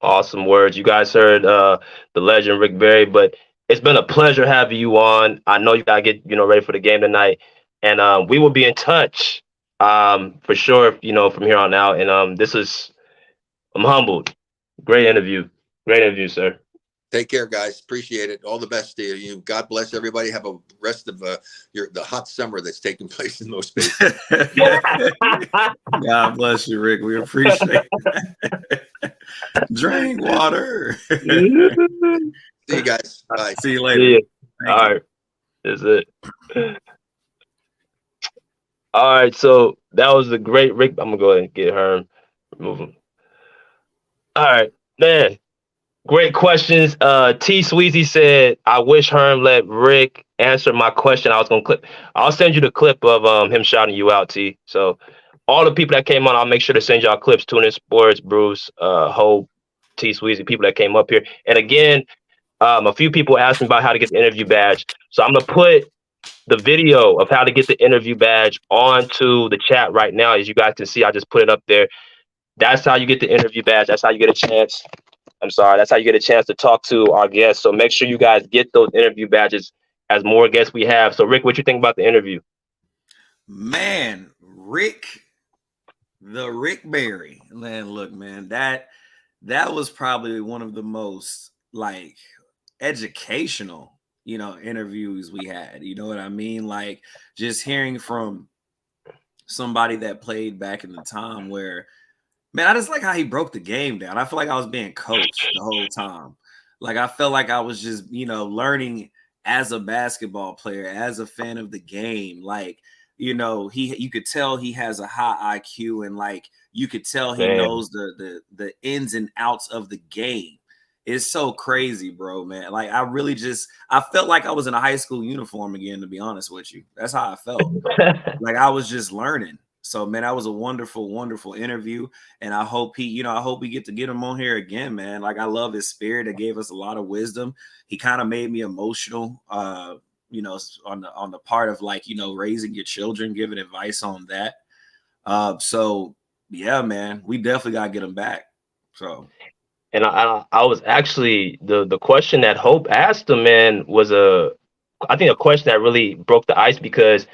Awesome words. You guys heard the legend Rick Barry, but it's been a pleasure having you on. I know you gotta get ready for the game tonight. And we will be in touch for sure, from here on out. And I'm humbled. Great interview. Great interview, sir. Take care, guys. Appreciate it. All the best to you. God bless everybody. Have a rest of the hot summer that's taking place in those spaces. God bless you, Rick. We appreciate it. Drink water. See you guys. Bye. See you later. See ya. Thank All you. right. That's it. All right. So that was a great Rick. I'm gonna go ahead and get her. Remove him. All right, man. Great questions. T Sweezy said, I wish Herm let Rick answer my question. I'll send you the clip of him shouting you out, T. So all the people that came on, I'll make sure to send y'all clips. Tune in Sports, Bruce, Hope, T Sweezy, people that came up here. And again, a few people asked me about how to get the interview badge. So I'm gonna put the video of how to get the interview badge onto the chat right now. As you guys can see, I just put it up there. That's how you get the interview badge. That's how you get a chance. That's how you get a chance to talk to our guests. So make sure you guys get those interview badges as more guests we have. So Rick, what you think about the interview? Man, Rick Barry. Man, look, man, that was probably one of the most like educational, interviews we had. You know what I mean? Like just hearing from somebody that played back in the time where, man, I just like how he broke the game down. I feel like I was being coached the whole time. Like I felt like I was just, learning as a basketball player, as a fan of the game. Like, you could tell he has a high IQ, and like you could tell he knows the ins and outs of the game. It's so crazy, bro, man. Like I felt like I was in a high school uniform again, to be honest with you. That's how I felt. Like I was just learning. So, man, that was a wonderful, wonderful interview. And I hope we get to get him on here again, man. Like I love his spirit. It gave us a lot of wisdom. He kind of made me emotional, on the part of like, raising your children, giving advice on that. So yeah, man, we definitely got to get him back. So. And I was actually the question that Hope asked him, man, was I think a question that really broke the ice because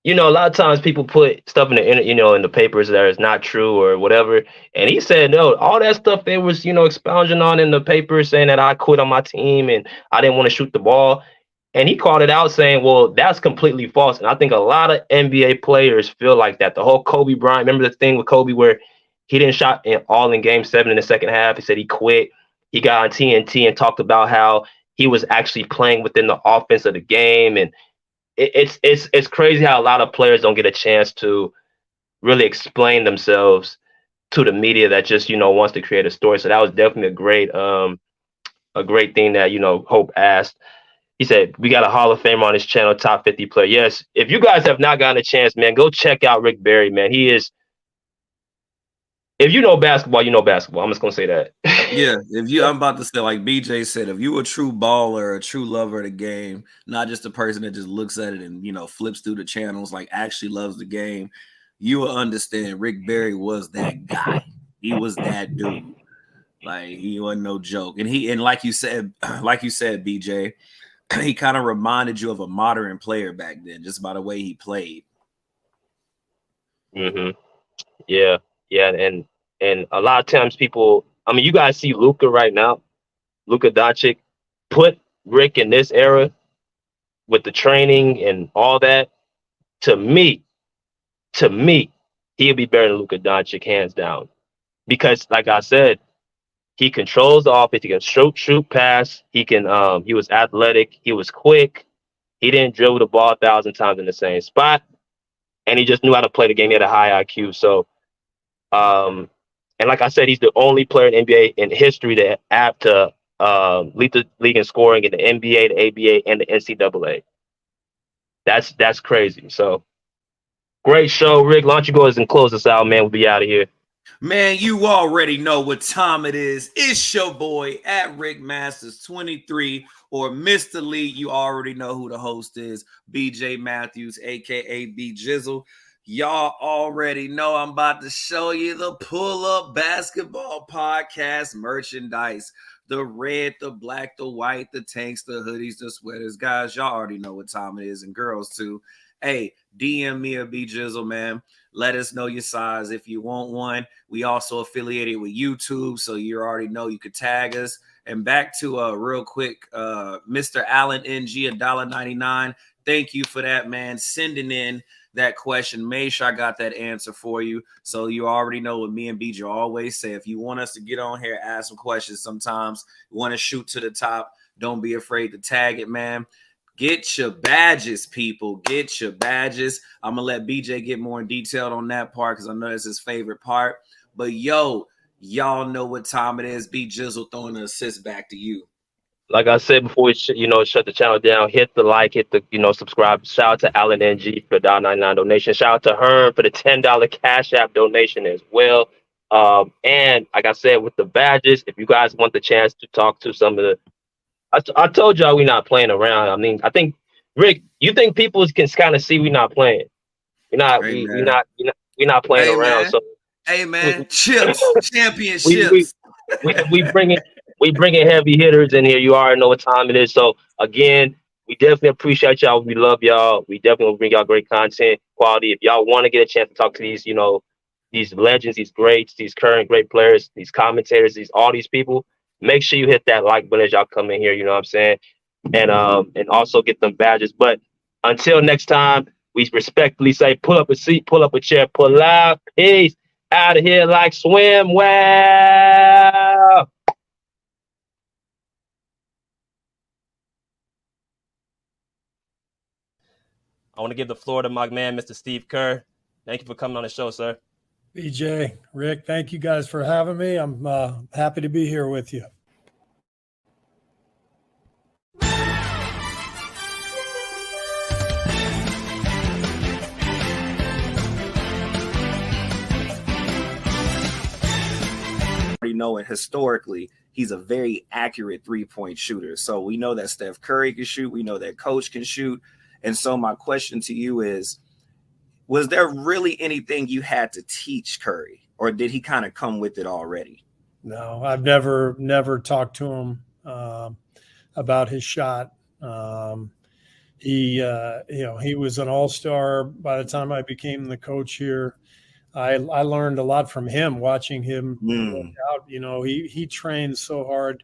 a lot of times people put stuff in in the papers that is not true or whatever. And he said, no, all that stuff they was, expounding on in the paper saying that I quit on my team and I didn't want to shoot the ball. And he called it out saying, well, that's completely false. And I think a lot of NBA players feel like that. The whole Kobe Bryant, remember the thing with Kobe where he didn't shot all in game 7 in the second half. He said he quit. He got on TNT and talked about how he was actually playing within the offense of the game. And it's crazy how a lot of players don't get a chance to really explain themselves to the media that just wants to create a story. So that was definitely a great thing that Hope asked. He said we got a Hall of Famer on his channel, top 50 player. Yes, if you guys have not gotten a chance, man, go check out Rick Barry, man. He is. If you know basketball, you know basketball. I'm just gonna say that. Yeah, I'm about to say, like BJ said, if you a true baller, a true lover of the game, not just a person that just looks at it and flips through the channels, like actually loves the game, you will understand Rick Barry was that guy. He was that dude. Like he wasn't no joke. And like you said, BJ, he kind of reminded you of a modern player back then, just by the way he played. Mm-hmm. Yeah, and a lot of times people. I mean, you guys see Luka right now, Luka Doncic. Put Rick in this era with the training and all that. To me, he'll be better than Luka Doncic hands down. Because, like I said, he controls the offense. He can shoot, pass. He can. He was athletic. He was quick. He didn't dribble the ball 1,000 times in the same spot, and he just knew how to play the game. He had a high IQ. So, and like I said, he's the only player in NBA in history to have to lead the league in scoring in the NBA, the ABA, and the NCAA. That's crazy. So, great show, Rick. Why don't you go ahead and close us out, man? We'll be out of here. Man, you already know what time it is. It's your boy at Rick Masters 23 or Mr. Lee. You already know who the host is, BJ Matthews, aka B Jizzle. Y'all already know I'm about to show you the Pull Up Basketball Podcast merchandise. The red, the black, the white, the tanks, the hoodies, the sweaters. Guys, y'all already know what time it is, and girls too. hey, DM me or B Jizzle, man. Let us know your size if you want one. We also affiliated with YouTube, so you already know you could tag us. And back to real quick, Mr. Allen NG, $1.99. Thank you for that, man. Sending in that question. Make sure I got that answer for you. So you already know what me and BJ always say. If you want us to get on here, ask some questions sometimes, you want to shoot to the top, don't be afraid to tag it, man. Get your badges, people. Get your badges. I'm going to let BJ get more in detail on that part because I know that's his favorite part. But, y'all know what time it is. B Jizzle throwing the assist back to you. Like I said before we shut the channel down, hit the like, hit the subscribe. Shout out to Allen NG for the $1.99 donation. Shout out to Herm for the $10 Cash App donation as well. And like I said, with the badges, if you guys want the chance to talk to some of the, I told y'all we're not playing around. I mean, I think Rick, you think people can kind of see we're not playing. We're not playing around. Man. So hey man, chips, championships. we bringing heavy hitters in here. You already know what time it is. So again, we definitely appreciate y'all. We love y'all. We definitely will bring y'all great content, quality. If y'all want to get a chance to talk to these, these legends, these greats, these current great players, these commentators, all these people, make sure you hit that like button as y'all come in here. You know what I'm saying? And also get them badges. But until next time, we respectfully say, pull up a seat, pull up a chair, pull out, peace, out of here like swim well. I want to give the floor to my man, Mr. Steve Kerr. Thank you for coming on the show, sir. BJ, Rick, thank you guys for having me. I'm happy to be here with you. Know it historically, he's a very accurate three-point shooter. So we know that Steph Curry can shoot. We know that Coach can shoot. And so my question to you is, was there really anything you had to teach Curry, or did he kind of come with it already? No, I've never talked to him about his shot. He was an all-star by the time I became the coach here. I learned a lot from him, watching him work out. He trains so hard.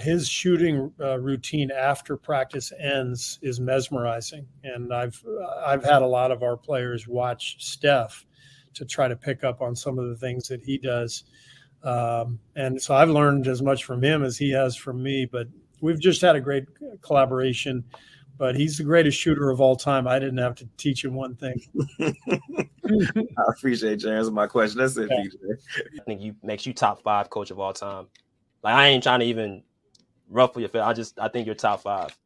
His shooting routine after practice ends is mesmerizing. And I've had a lot of our players watch Steph to try to pick up on some of the things that he does. And so I've learned as much from him as he has from me. But we've just had a great collaboration. But he's the greatest shooter of all time. I didn't have to teach him one thing. I appreciate you answering my question. That's it, PJ. I think makes you top 5 coach of all time. Like, I ain't trying to even ruffle your feathers. I think you're top 5.